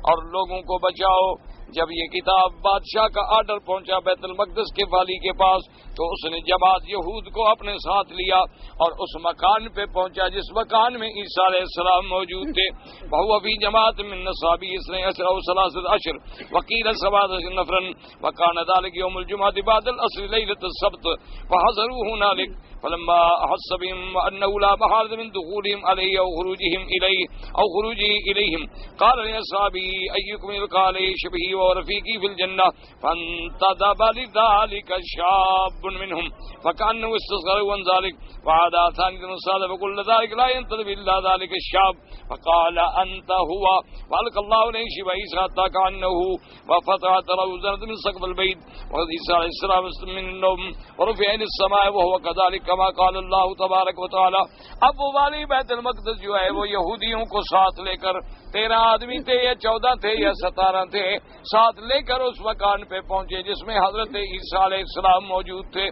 A: اور لوگوں کو بچاؤ۔ جب یہ کتاب بادشاہ کا آرڈر پہنچا بیت المقدس کے والی کے پاس تو اس نے جماعت یہود کو اپنے ساتھ لیا اور اس مکان پہ پہنچا جس مکان میں عیسیٰ علیہ السلام موجود تھے۔ وَهُوَ فِي جَمَاعَةٍ مِّن أَصْحَابِهِ اثْنَيْ عَشَرَ أَوْ ثَلَاثَةَ عَشْرَ وَقِيلَ سَبْعَةَ نَفَرًا وَكَانَ ذَلِكَ يَوْمَ الْجُمْعَةِ بَعْدَ الْعَصْرِ لَيْلَةَ السَّبْتِ فَحَضَرُوا هُنَالِكَ فلما أحس بهم أنه لا محالة من دخولهم عليه أو خروجه إليهم قال لأصحابه أيكم يلقى عليه شبهي ورفيقي في الجنة فانتدب لذلك شاب منهم فكأنه استصغروا عن ذلك وعاد ثانية وصال فقل ذلك لا ينتدب إلا ذلك الشاب فقال أنت هو وألقى الله إليه شبه عيسى حتى كأنه وفتحت له زنة من سقف البيت وقد عيسى عليه السلام من النوم ورفع إلى السماء وهو كذلك كما قال اللہ تبارک و تعالی۔ اب وہ والی بیت المقدس جو ہے وہ یہودیوں کو ساتھ لے کر 13 آدمی تھے یا 14 تھے یا 17 تھے، ساتھ لے کر اس مکان پہ پہنچے جس میں حضرت عیسیٰ علیہ السلام موجود تھے۔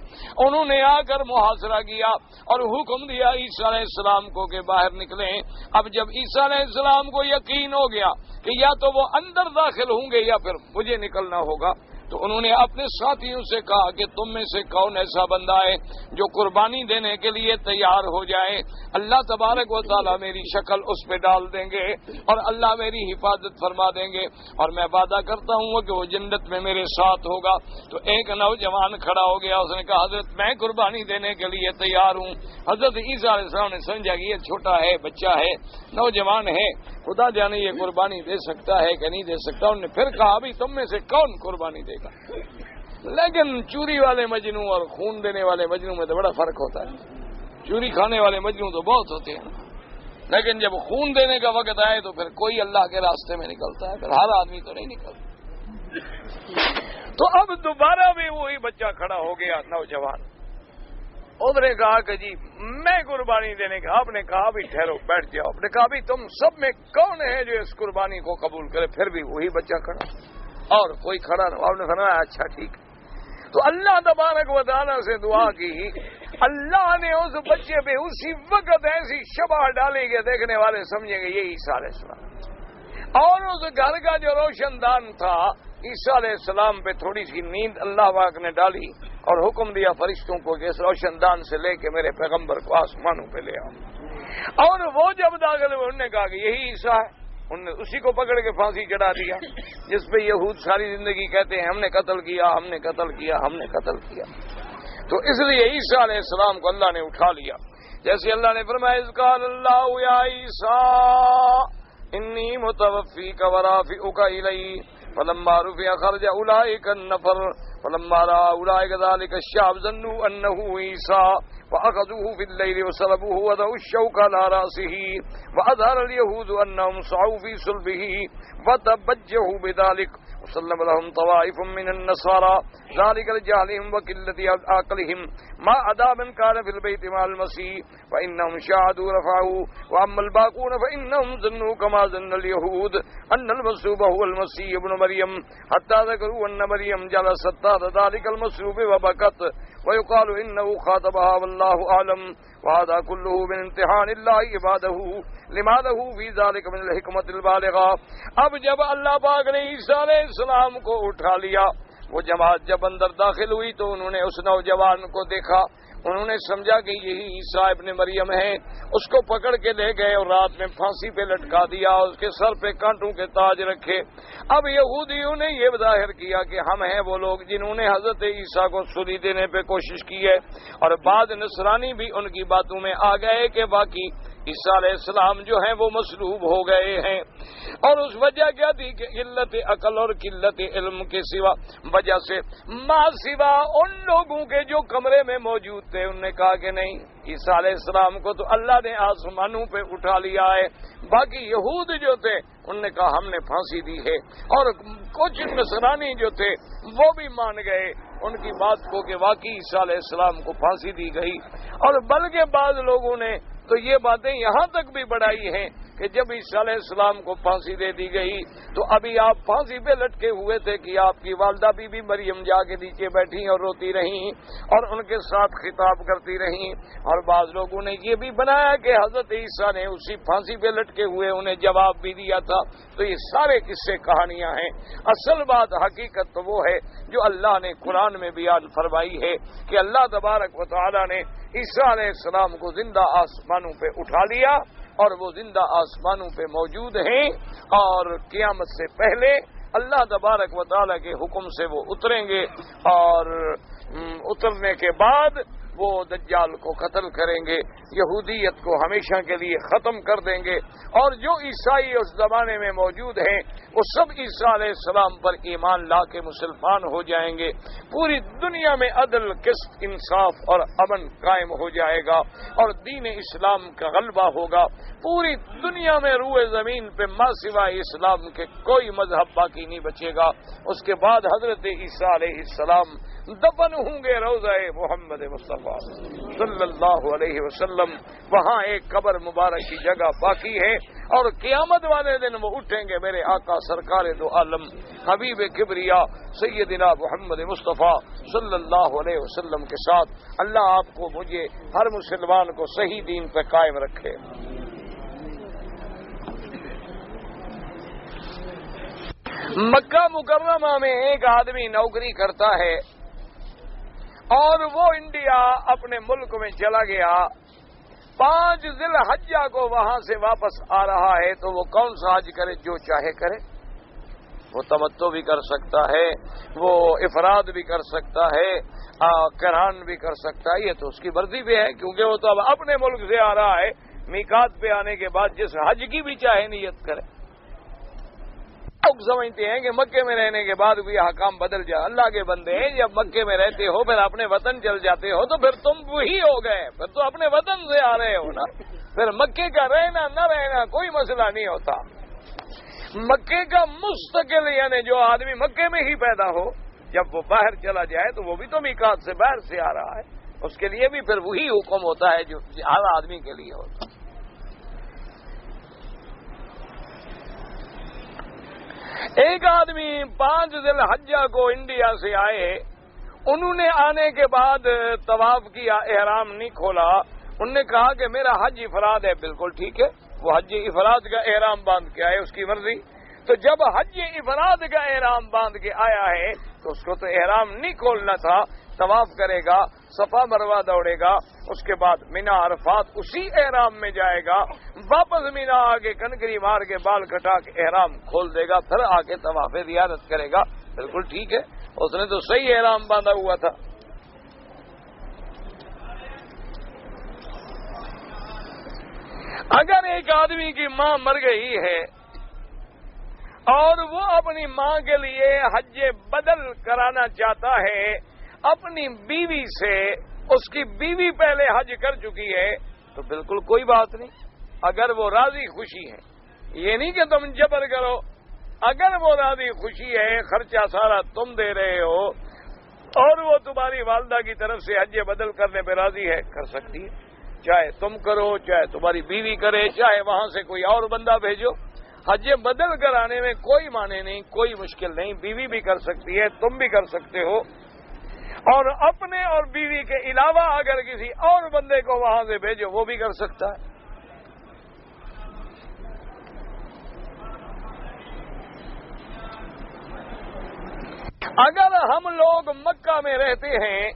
A: انہوں نے آ کر محاصرہ کیا اور حکم دیا عیسیٰ علیہ السلام کو کہ باہر نکلیں۔ اب جب عیسیٰ علیہ السلام کو یقین ہو گیا کہ یا تو وہ اندر داخل ہوں گے یا پھر مجھے نکلنا ہوگا، تو انہوں نے اپنے ساتھیوں سے کہا کہ تم میں سے کون ایسا بندہ ہے جو قربانی دینے کے لیے تیار ہو جائے، اللہ تبارک و تعالیٰ میری شکل اس پہ ڈال دیں گے اور اللہ میری حفاظت فرما دیں گے اور میں وعدہ کرتا ہوں کہ وہ جنت میں میرے ساتھ ہوگا۔ تو ایک نوجوان کھڑا ہو گیا، اس نے کہا حضرت میں قربانی دینے کے لیے تیار ہوں۔ حضرت عیسیٰ علیہ السلام نے سمجھا کہ یہ چھوٹا ہے، بچہ ہے، نوجوان ہے، خدا جانے یہ قربانی دے سکتا ہے کہ نہیں دے سکتا۔ انہوں نے پھر کہا ابھی تم میں سے کون قربانی دے گا؟ لیکن چوری والے مجنو اور خون دینے والے مجنو میں تو بڑا فرق ہوتا ہے۔ چوری کھانے والے مجنو تو بہت ہوتے ہیں، لیکن جب خون دینے کا وقت آئے تو پھر کوئی اللہ کے راستے میں نکلتا ہے، پھر ہر آدمی تو نہیں نکلتا۔ تو اب دوبارہ بھی وہی بچہ کھڑا ہو گیا، نوجوان، اس نے کہا کہ جی میں قربانی دینے کا۔ آپ نے کہا بھی ٹھہرو، بیٹھ جاؤ۔ آپ نے کہا بھی تم سب میں کون ہے جو اس قربانی کو قبول کرے؟ پھر بھی وہی بچہ کھڑا اور کوئی کھڑا نہ۔ آپ نے فرمایا اچھا ٹھیک ہے۔ تو اللہ تبارک و تعالیٰ سے دعا کی، اللہ نے اس بچے پہ اسی وقت ایسی شبہ ڈالی کہ دیکھنے والے سمجھیں گے یہ عیسیٰ علیہ السلام۔ اور اس گھر کا جو روشن دان تھا، عیسیٰ علیہ السلام پہ تھوڑی سی نیند اللہ پاک نے ڈالی اور حکم دیا فرشتوں کو کہ اس روشن دان سے لے کے میرے پیغمبر کو آسمانوں پہ لے آؤ۔ اور وہ جب داخل ہوئے انہوں نے کہا کہ یہی عیسیٰ ہے۔ انہوں نے اسی کو پکڑ کے پھانسی چڑھا دیا جس پہ یہود ساری زندگی کہتے ہیں ہم نے قتل کیا، ہم نے قتل کیا، ہم نے قتل کیا۔ تو اس لیے عیسیٰ علیہ السلام کو اللہ نے اٹھا لیا، جیسے اللہ نے فرمایا اذ قال اللہ یا عیسیٰ انی متوفیک ورافعک الی فلما رفع خرج اولئک النفر فلما رأى اولئک ذلك الشعب ظنوا انه عیسیٰ فأخذوه في الليل وصلبوه وضعوا الشوك على رأسه وأظهر اليهود أنهم سعوا في صلبه فتبجحوا بذلك وسلم لهم طوائف من النصارى ذلك لجهلهم وقلة عقلهم ما عدا من كان في البيت مع المسيح فإنهم شاهدوا رفعه وأما الباقون فإنهم ظنوا كما ظن اليهود أن المصلوب هو المسيح ابن مريم حتى ذكروا أن مريم جلست تحت ذلك المصلوب وبكت ويقال إنه خاطبها والله أعلم وهذا كله من امتحان الله عباده لما له في ذلك من الحکمت البالغہ۔ اب جب اللہ پاک نے عیسیٰ علیہ السلام کو اٹھا لیا، وہ جماعت جب اندر داخل ہوئی تو انہوں نے اس نوجوان کو دیکھا، انہوں نے سمجھا کہ یہی عیسیٰ ابن مریم ہے، اس کو پکڑ کے لے گئے اور رات میں پھانسی پہ لٹکا دیا، اس کے سر پہ کانٹوں کے تاج رکھے۔ اب یہودیوں نے یہ ظاہر کیا کہ ہم ہیں وہ لوگ جنہوں نے حضرت عیسیٰ کو سولی دینے پہ کوشش کی ہے، اور بعد نصرانی بھی ان کی باتوں میں آ گئے کہ باقی عیسیٰ علیہ السلام جو ہیں وہ مصلوب ہو گئے ہیں، اور اس وجہ کیا تھی کہ قلت عقل اور قلت علم کے سوا وجہ سے ماں سوا ان لوگوں کے جو کمرے میں موجود تھے، انہوں نے کہا کہ نہیں، عیسیٰ علیہ السلام کو تو اللہ نے آسمانوں پہ اٹھا لیا ہے۔ باقی یہود جو تھے انہوں نے کہا ہم نے پھانسی دی ہے، اور کچھ نصرانی جو تھے وہ بھی مان گئے ان کی بات کو کہ واقعی عیسیٰ علیہ السلام کو پھانسی دی گئی۔ اور بلکہ بعض لوگوں نے تو یہ باتیں یہاں تک بھی بڑھائی ہیں کہ جب عیسیٰ علیہ السلام کو پھانسی دے دی گئی تو ابھی آپ پھانسی پہ لٹکے ہوئے تھے کہ آپ کی والدہ بی مریم جا کے نیچے بیٹھی اور روتی رہیں اور ان کے ساتھ خطاب کرتی رہیں، اور بعض لوگوں نے یہ بھی بنایا کہ حضرت عیسیٰ نے اسی پھانسی پہ لٹکے ہوئے انہیں جواب بھی دیا تھا۔ تو یہ سارے قصے کہانیاں ہیں، اصل بات حقیقت تو وہ ہے جو اللہ نے قرآن میں بیان فرمائی ہے کہ اللہ تبارک و تعالی نے عیسیٰ علیہ السلام کو زندہ آسمانوں پہ اٹھا لیا، اور وہ زندہ آسمانوں پہ موجود ہیں، اور قیامت سے پہلے اللہ تبارک و تعالی کے حکم سے وہ اتریں گے، اور اترنے کے بعد وہ دجال کو قتل کریں گے، یہودیت کو ہمیشہ کے لیے ختم کر دیں گے، اور جو عیسائی اس زمانے میں موجود ہیں وہ سب عیسیٰ علیہ السلام پر ایمان لا کے مسلمان ہو جائیں گے۔ پوری دنیا میں عدل، قسط، انصاف اور امن قائم ہو جائے گا، اور دین اسلام کا غلبہ ہوگا۔ پوری دنیا میں روئے زمین پہ ما سوائے اسلام کے کوئی مذہب باقی نہیں بچے گا۔ اس کے بعد حضرت عیسیٰ علیہ السلام دفن ہوں گے روضہ محمد مصطفیٰ صلی اللہ علیہ وسلم، وہاں ایک قبر مبارک کی جگہ باقی ہے، اور قیامت والے دن وہ اٹھیں گے میرے آقا سرکار دو عالم حبیب کبریا سیدنا محمد مصطفیٰ صلی اللہ علیہ وسلم کے ساتھ۔ اللہ آپ کو، مجھے، ہر مسلمان کو صحیح دین پہ قائم رکھے۔ مکہ مکرمہ میں ایک آدمی نوکری کرتا ہے اور وہ انڈیا اپنے ملک میں چلا گیا، 5 ذی الحجہ کو وہاں سے واپس آ رہا ہے، تو وہ کون سا حج کرے؟ جو چاہے کرے، وہ تمتع بھی کر سکتا ہے، وہ افراد بھی کر سکتا ہے، قران بھی کر سکتا ہے، یہ تو اس کی مرضی بھی ہے، کیونکہ وہ تو اب اپنے ملک سے آ رہا ہے۔ میقات پہ آنے کے بعد جس حج کی بھی چاہے نیت کرے۔ لوگ سمجھتے ہیں کہ مکے میں رہنے کے بعد بھی حکام بدل جائے۔ اللہ کے بندے ہیں، جب مکے میں رہتے ہو پھر اپنے وطن چل جاتے ہو تو پھر تم وہی ہو گئے، پھر تو اپنے وطن سے آ رہے ہو نا، پھر مکے کا رہنا نہ رہنا کوئی مسئلہ نہیں ہوتا۔ مکے کا مستقل یعنی جو آدمی مکے میں ہی پیدا ہو، جب وہ باہر چلا جائے تو وہ بھی تو میقات سے باہر سے آ رہا ہے، اس کے لیے بھی پھر وہی حکم ہوتا ہے جو ہر آدمی کے لیے ہوتا ہے۔ ایک آدمی 5 ذی الحجہ کو انڈیا سے آئے، انہوں نے آنے کے بعد طواف کیا، احرام نہیں کھولا، انہوں نے کہا کہ میرا حج افراد ہے۔ بالکل ٹھیک ہے، وہ حج افراد کا احرام باندھ کے آئے، اس کی مرضی۔ تو جب حج افراد کا احرام باندھ کے آیا ہے تو اس کو تو احرام نہیں کھولنا تھا، طواف کرے گا، صفا مروہ دوڑے گا، اس کے بعد مینا عرفات اسی احرام میں جائے گا، واپس مینا آ کے کنکری مار کے بال کٹا کے احرام کھول دے گا، پھر آ کے طواف زیارت کرے گا۔ بالکل ٹھیک ہے، اس نے تو صحیح احرام باندھا ہوا تھا۔ اگر ایک آدمی کی ماں مر گئی ہے اور وہ اپنی ماں کے لیے حج بدل کرانا چاہتا ہے اپنی بیوی سے، اس کی بیوی پہلے حج کر چکی ہے، تو بالکل کوئی بات نہیں، اگر وہ راضی خوشی ہے، یہ نہیں کہ تم جبر کرو، اگر وہ راضی خوشی ہے، خرچہ سارا تم دے رہے ہو اور وہ تمہاری والدہ کی طرف سے حج بدل کرنے پہ راضی ہے، کر سکتی ہے، چاہے تم کرو، چاہے تمہاری بیوی کرے، چاہے وہاں سے کوئی اور بندہ بھیجو، حج بدل کرانے میں کوئی معنی نہیں، کوئی مشکل نہیں، بیوی بھی کر سکتی ہے، تم بھی کر سکتے ہو، اور اپنے اور بیوی کے علاوہ اگر کسی اور بندے کو وہاں سے بھیجو وہ بھی کر سکتا ہے۔ اگر ہم لوگ مکہ میں رہتے ہیں،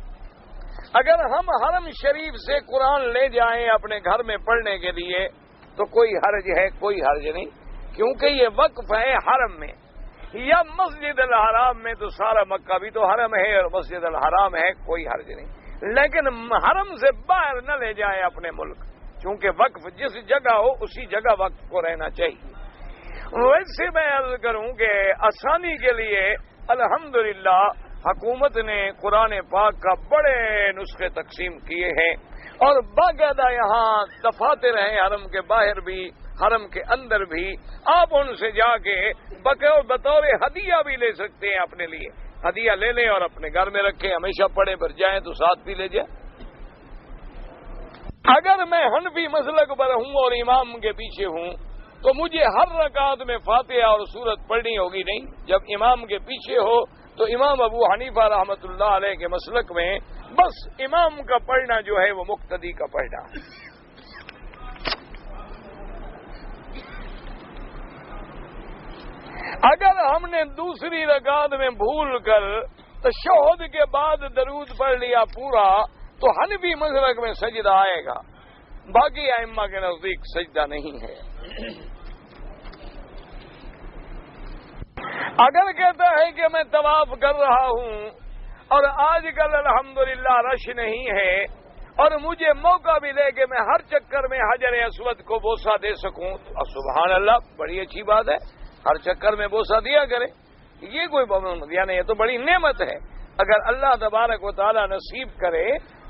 A: اگر ہم حرم شریف سے قرآن لے جائیں اپنے گھر میں پڑھنے کے لیے تو کوئی حرج ہے؟ کوئی حرج نہیں، کیونکہ یہ وقف ہے حرم میں یا مسجد الحرام میں، تو سارا مکہ بھی تو حرم ہے اور مسجد الحرام ہے، کوئی حرج نہیں، لیکن حرم سے باہر نہ لے جائیں اپنے ملک، چونکہ وقف جس جگہ ہو اسی جگہ وقف کو رہنا چاہیے۔ ویسے میں عرض کروں کہ آسانی کے لیے الحمدللہ حکومت نے قرآن پاک کا بڑے نسخے تقسیم کیے ہیں، اور باقاعدہ یہاں دفاتر ہیں حرم کے باہر بھی، حرم کے اندر بھی۔ آپ ان سے جا کے بطور ہدیہ بھی لے سکتے ہیں، اپنے لیے ہدیہ لے لیں اور اپنے گھر میں رکھیں، ہمیشہ پڑھیں، پھر جائیں تو ساتھ بھی لے جائیں۔ اگر میں حنفی مسلک پر ہوں اور امام کے پیچھے ہوں تو مجھے ہر رکعت میں فاتحہ اور سورت پڑھنی ہوگی نہیں۔ جب امام کے پیچھے ہو تو امام ابو حنیفہ رحمۃ اللہ علیہ کے مسلک میں بس امام کا پڑھنا جو ہے وہ مقتدی کا پڑھنا۔ اگر ہم نے دوسری رکعت میں بھول کر تشہد کے بعد درود پڑھ لیا پورا تو حنفی مسلک میں سجدہ آئے گا، باقی ائمہ کے نزدیک سجدہ نہیں ہے۔ اگر کہتا ہے کہ میں طواف کر رہا ہوں اور آج کل الحمدللہ رش نہیں ہے اور مجھے موقع ملے کہ میں ہر چکر میں حجر اسود کو بوسہ دے سکوں تو سبحان اللہ، بڑی اچھی بات ہے، ہر چکر میں بوسہ دیا کرے، یہ کوئی یعنی یہ تو بڑی نعمت ہے۔ اگر اللہ تبارک و تعالی نصیب کرے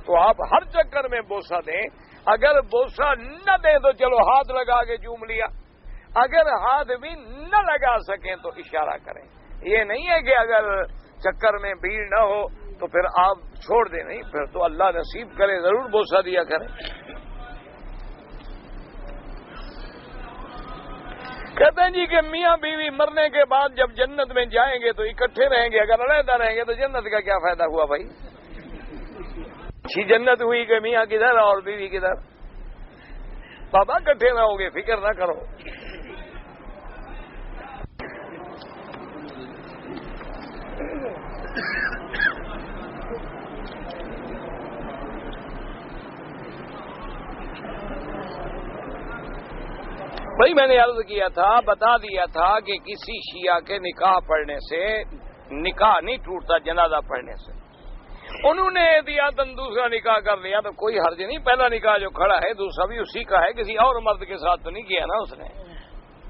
A: تو آپ ہر چکر میں بوسہ دیں۔ اگر بوسہ نہ دیں تو چلو ہاتھ لگا کے چوم لیا، اگر ہاتھ بھی نہ لگا سکیں تو اشارہ کریں۔ یہ نہیں ہے کہ اگر چکر میں بھیڑ نہ ہو تو پھر آپ چھوڑ دیں، نہیں، پھر تو اللہ نصیب کرے ضرور بوسہ دیا کریں۔ کہتے ہیں جی کہ میاں بیوی مرنے کے بعد جب جنت میں جائیں گے تو اکٹھے رہیں گے، اگر علیحدہ رہیں گے تو جنت کا کیا فائدہ ہوا بھائی؟ اچھی جنت ہوئی کہ میاں کدھر اور بیوی کدھر؟ بابا اکٹھے رہو گے، فکر نہ کرو۔ بھائی میں نے عرض کیا تھا، بتا دیا تھا کہ کسی شیعہ کے نکاح پڑھنے سے نکاح نہیں ٹوٹتا، جنازہ پڑھنے سے۔ انہوں نے احتیاطاً دوسرا نکاح کر لیا تو کوئی حرج نہیں، پہلا نکاح جو کھڑا ہے دوسرا بھی اسی کا ہے، کسی اور مرد کے ساتھ تو نہیں کیا نا اس نے،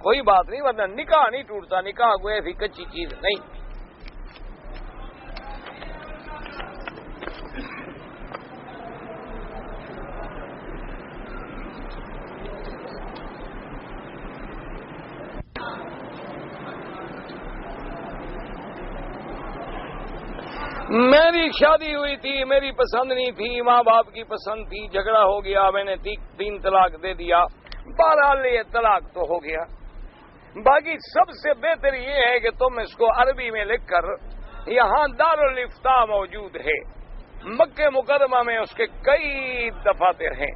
A: کوئی بات نہیں، ورنہ نکاح نہیں ٹوٹتا، نکاح کوئی ایسی کچی چیز نہیں۔ میری شادی ہوئی تھی، میری پسند نہیں تھی، ماں باپ کی پسند تھی، جھگڑا ہو گیا، میں نے 3 طلاق دے دیا، بہرحال یہ طلاق تو ہو گیا۔ باقی سب سے بہتر یہ ہے کہ تم اس کو عربی میں لکھ کر، یہاں دارالافتاء موجود ہے، مکہ مکرمہ میں اس کے کئی دفاتر ہیں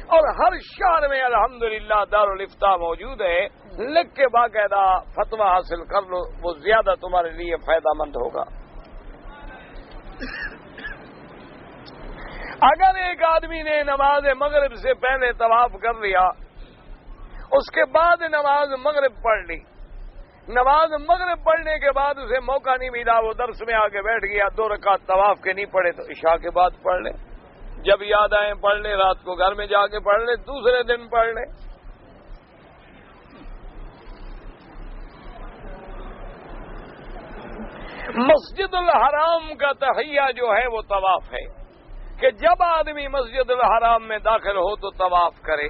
A: اور ہر شہر میں الحمدللہ دارالافتاء موجود ہے، لکھ کے باقاعدہ فتویٰ حاصل کر لو، وہ زیادہ تمہارے لیے فائدہ مند ہوگا۔ اگر ایک آدمی نے نماز مغرب سے پہلے طواف کر لیا، اس کے بعد نماز مغرب پڑھ لی، نماز مغرب پڑھنے کے بعد اسے موقع نہیں ملا، وہ درس میں آ کے بیٹھ گیا، 2 رکعت طواف کے نہیں پڑھے تو عشاء کے بعد پڑھ لے، جب یاد آئے پڑھ لے، رات کو گھر میں جا کے پڑھ لے، دوسرے دن پڑھ لے۔ مسجد الحرام کا تحیہ جو ہے وہ طواف ہے کہ جب آدمی مسجد الحرام میں داخل ہو تو طواف کرے،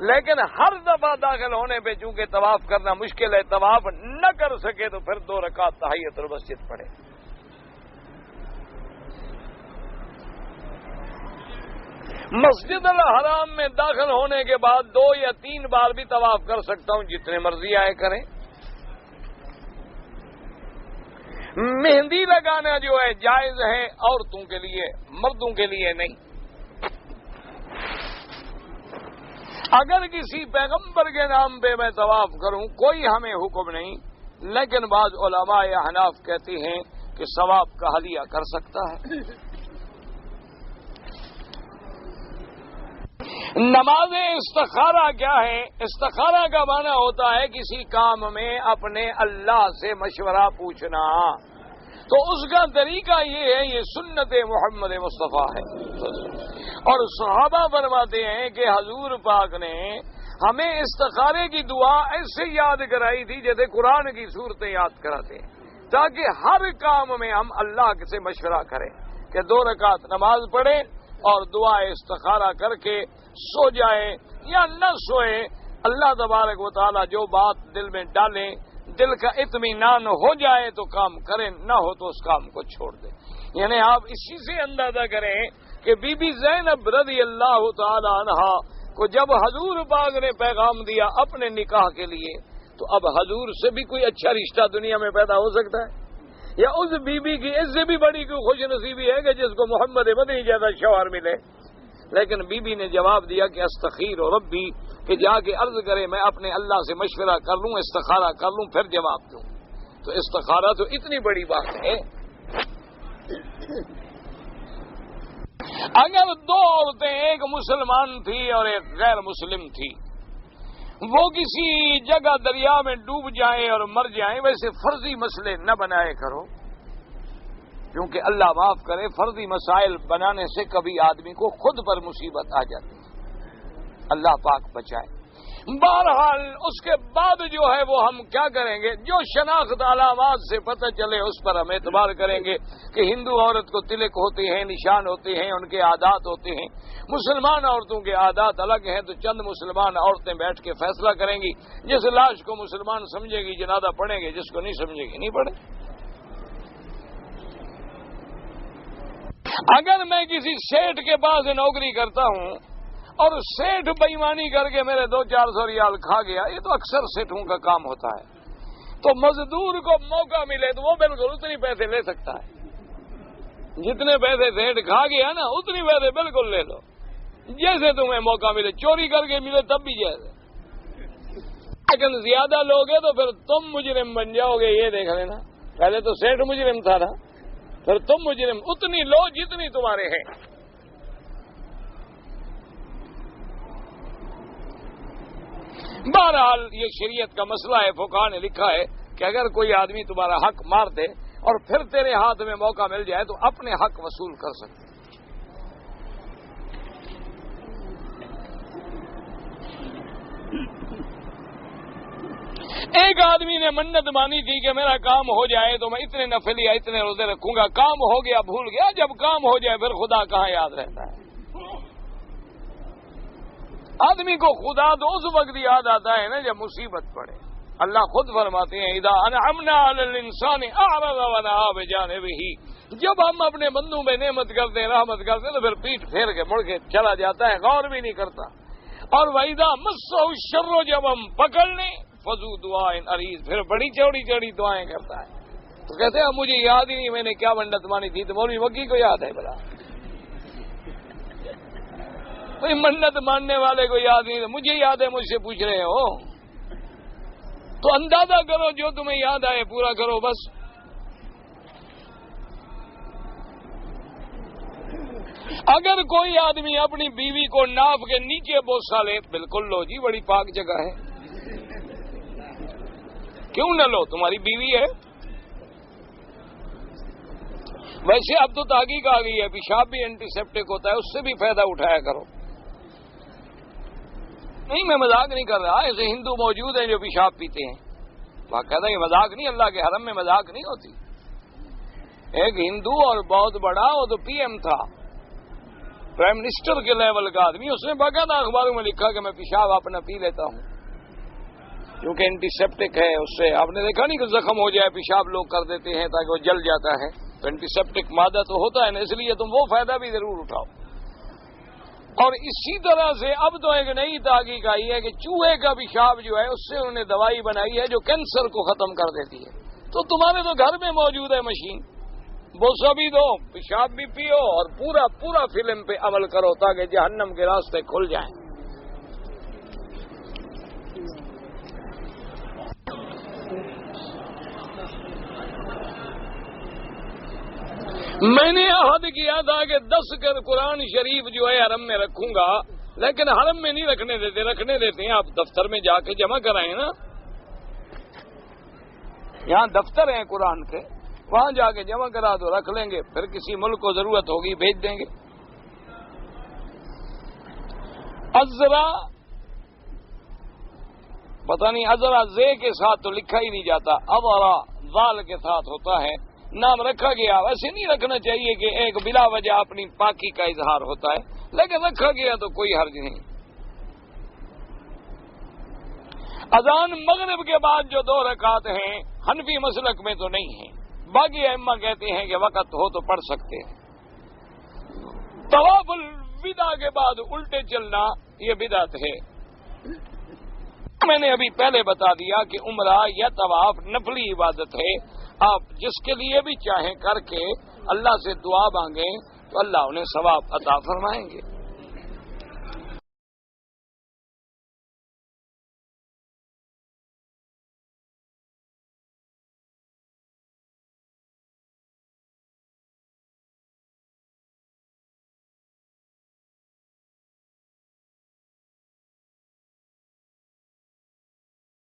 A: لیکن ہر دفعہ داخل ہونے پہ چونکہ طواف کرنا مشکل ہے، طواف نہ کر سکے تو پھر 2 رکعت تحیۃ المسجد پڑھے۔ مسجد الحرام میں داخل ہونے کے بعد 2 یا 3 بار بھی طواف کر سکتا ہوں، جتنے مرضی آئے کریں۔ مہندی لگانا جو ہے جائز ہے عورتوں کے لیے، مردوں کے لیے نہیں۔ اگر کسی پیغمبر کے نام پہ میں طواف کروں کوئی ہمیں حکم نہیں، لیکن بعض علماء احناف کہتے ہیں کہ ثواب کا حلیہ کر سکتا ہے۔ نماز استخارہ کیا ہے؟ استخارہ کا معنی ہوتا ہے کسی کام میں اپنے اللہ سے مشورہ پوچھنا، تو اس کا طریقہ یہ ہے، یہ سنت محمد مصطفیٰ ہے، اور صحابہ فرماتے ہیں کہ حضور پاک نے ہمیں استخارے کی دعا ایسے یاد کرائی تھی جیسے قرآن کی صورتیں یاد کراتے ہیں، تاکہ ہر کام میں ہم اللہ سے مشورہ کریں کہ 2 رکعت نماز پڑھیں اور دعا استخارہ کر کے سو جائیں یا نہ سوئیں، اللہ تبارک و تعالی جو بات دل میں ڈالیں، دل کا اطمینان ہو جائے تو کام کریں، نہ ہو تو اس کام کو چھوڑ دیں۔ یعنی آپ اسی سے اندازہ کریں کہ بی بی زینب رضی اللہ تعالی عنہا کو جب حضور پاک نے پیغام دیا اپنے نکاح کے لیے، تو اب حضور سے بھی کوئی اچھا رشتہ دنیا میں پیدا ہو سکتا ہے؟ یا اس بی بی کی اس سے بھی بڑی کوئی خوش نصیبی ہے کہ جس کو محمد مدنی جیسا شوہر ملے؟ لیکن بی بی نے جواب دیا کہ استخیر ربی، کہ جا کے عرض کرے میں اپنے اللہ سے مشورہ کر لوں، استخارہ کر لوں، پھر جواب دوں۔ تو استخارہ تو اتنی بڑی بات ہے۔ اگر 2 عورتیں، ایک مسلمان تھی اور ایک غیر مسلم تھی، وہ کسی جگہ دریا میں ڈوب جائیں اور مر جائیں، ویسے فرضی مسئلے نہ بنائے کرو، کیونکہ اللہ معاف کرے فرضی مسائل بنانے سے کبھی آدمی کو خود پر مصیبت آ جاتی ہے، اللہ پاک بچائے۔ بہرحال اس کے بعد جو ہے وہ ہم کیا کریں گے؟ جو شناخت علامات سے پتہ چلے اس پر ہم اعتبار کریں گے کہ ہندو عورت کو تلک ہوتے ہیں، نشان ہوتے ہیں، ان کے عادات ہوتے ہیں۔ مسلمان عورتوں کے عادات الگ ہیں، تو چند مسلمان عورتیں بیٹھ کے فیصلہ کریں گی، جس لاش کو مسلمان سمجھے گی جنازہ پڑھیں گے، جس کو نہیں سمجھے گی نہیں پڑھیں۔ اگر میں کسی سیٹھ کے پاس نوکری کرتا ہوں اور سیٹھ بےایمانی کر کے میرے 200-400 ریال کھا گیا، یہ تو اکثر سیٹھوں کا کام ہوتا ہے، تو مزدور کو موقع ملے تو وہ بالکل اتنی پیسے لے سکتا ہے، جتنے پیسے سیٹھ کھا گیا نا اتنی پیسے بالکل لے لو، جیسے تمہیں موقع ملے، چوری کر کے ملے تب بھی جیسے، لیکن زیادہ لوگے تو پھر تم مجرم بن جاؤ گے، یہ دیکھ لینا۔ پہلے تو سیٹھ مجرم تھا نا، پھر تم مجرم، اتنی لو جتنی تمہارے ہیں۔ بہرحال یہ شریعت کا مسئلہ ہے، فقہاء نے لکھا ہے کہ اگر کوئی آدمی تمہارا حق مار دے اور پھر تیرے ہاتھ میں موقع مل جائے تو اپنے حق وصول کر سکتے۔ ایک آدمی نے منت مانی تھی کہ میرا کام ہو جائے تو میں اتنے نفل یا اتنے روزے رکھوں گا، کام ہو گیا بھول گیا، جب کام ہو جائے پھر خدا کہاں یاد رہتا ہے؟ آدمی کو خدا تو اس وقت یاد آتا ہے نا جب مصیبت پڑے۔ اللہ خود فرماتے ہیں اذا انعمنا علی الانسان اعرض ونأى بجانبہ، جب ہم اپنے بندوں میں نعمت کرتے ہیں، رحمت کرتے ہیں تو پھر پیٹ پھیر کے مڑ کے چلا جاتا ہے، غور بھی نہیں کرتا۔ اور وَإِذَا مَسَّهُ الشَّرُّ، جب ہم پکڑ لیں فذو دعائن عریض، پھر بڑی چوڑی چوڑی دعائیں کرتا ہے۔ تو کہتے ہیں مجھے یاد ہی نہیں میں نے کیا منت مانی تھی، تو مولوی مکی کو یاد ہے بلا، کوئی منت ماننے والے کو یاد نہیں، مجھے یاد ہے، مجھ سے پوچھ رہے ہو؟ تو اندازہ کرو جو تمہیں یاد آئے پورا کرو بس۔ اگر کوئی آدمی اپنی بیوی کو ناف کے نیچے بوسہ لے، بالکل لو جی، بڑی پاک جگہ ہے، کیوں نہ لو، تمہاری بیوی ہے۔ ویسے اب تو تحقیق آ گئی ہے، پیشاب بھی اینٹی سیپٹک ہوتا ہے، اس سے بھی فائدہ اٹھایا کرو۔ نہیں میں مذاق نہیں کر رہا، ایسے ہندو موجود ہیں جو پیشاب پیتے ہیں، باقاعدہ یہ مذاق نہیں، اللہ کے حرم میں مذاق نہیں ہوتی۔ ایک ہندو اور بہت بڑا، وہ تو پی ایم تھا، پرائم منسٹر کے لیول کا آدمی، اس نے باقاعدہ اخباروں میں لکھا کہ میں پیشاب اپنا پی لیتا ہوں کیونکہ اینٹی سیپٹک ہے، اس سے آپ نے دیکھا نہیں کہ زخم ہو جائے پیشاب لوگ کر دیتے ہیں تاکہ وہ جل جاتا ہے، تو اینٹی سیپٹک مادہ تو ہوتا ہے نا، اس لیے تم وہ فائدہ بھی ضرور اٹھاؤ۔ اور اسی طرح سے اب تو ایک نئی تحقیق آئی ہے کہ چوہے کا پیشاب جو ہے اس سے انہوں نے دوائی بنائی ہے جو کینسر کو ختم کر دیتی ہے۔ تو تمہارے تو گھر میں موجود ہے مشین، بوسہ بھی دو، پیشاب بھی پیو، اور پورا فلم پہ عمل کرو تاکہ جہنم کے راستے کھل جائیں۔ میں نے عہد کیا تھا کہ 10 قرآن شریف جو ہے حرم میں رکھوں گا، لیکن حرم میں نہیں رکھنے دیتے ہیں، آپ دفتر میں جا کے جمع کرائیں نا، یہاں دفتر ہیں قرآن کے، وہاں جا کے جمع کرا دو، رکھ لیں گے، پھر کسی ملک کو ضرورت ہوگی بھیج دیں گے۔ ازرا پتہ نہیں، ازرا زے کے ساتھ تو لکھا ہی نہیں جاتا، ازرا ذال کے ساتھ ہوتا ہے، نام رکھا گیا۔ ویسے نہیں رکھنا چاہیے کہ ایک بلا وجہ اپنی پاکی کا اظہار ہوتا ہے، لیکن رکھا گیا تو کوئی حرج نہیں۔ اذان مغرب کے بعد جو 2 رکعت ہیں حنفی مسلک میں تو نہیں ہیں، باقی ائمہ کہتے ہیں کہ وقت ہو تو پڑھ سکتے ہیں۔ طواف الوداع کے بعد الٹے چلنا یہ بدعت ہے۔ میں نے ابھی پہلے بتا دیا کہ عمرہ یا طواف نفلی عبادت ہے، آپ جس کے لیے بھی چاہیں کر کے اللہ سے دعا مانگیں تو اللہ انہیں ثواب عطا فرمائیں گے۔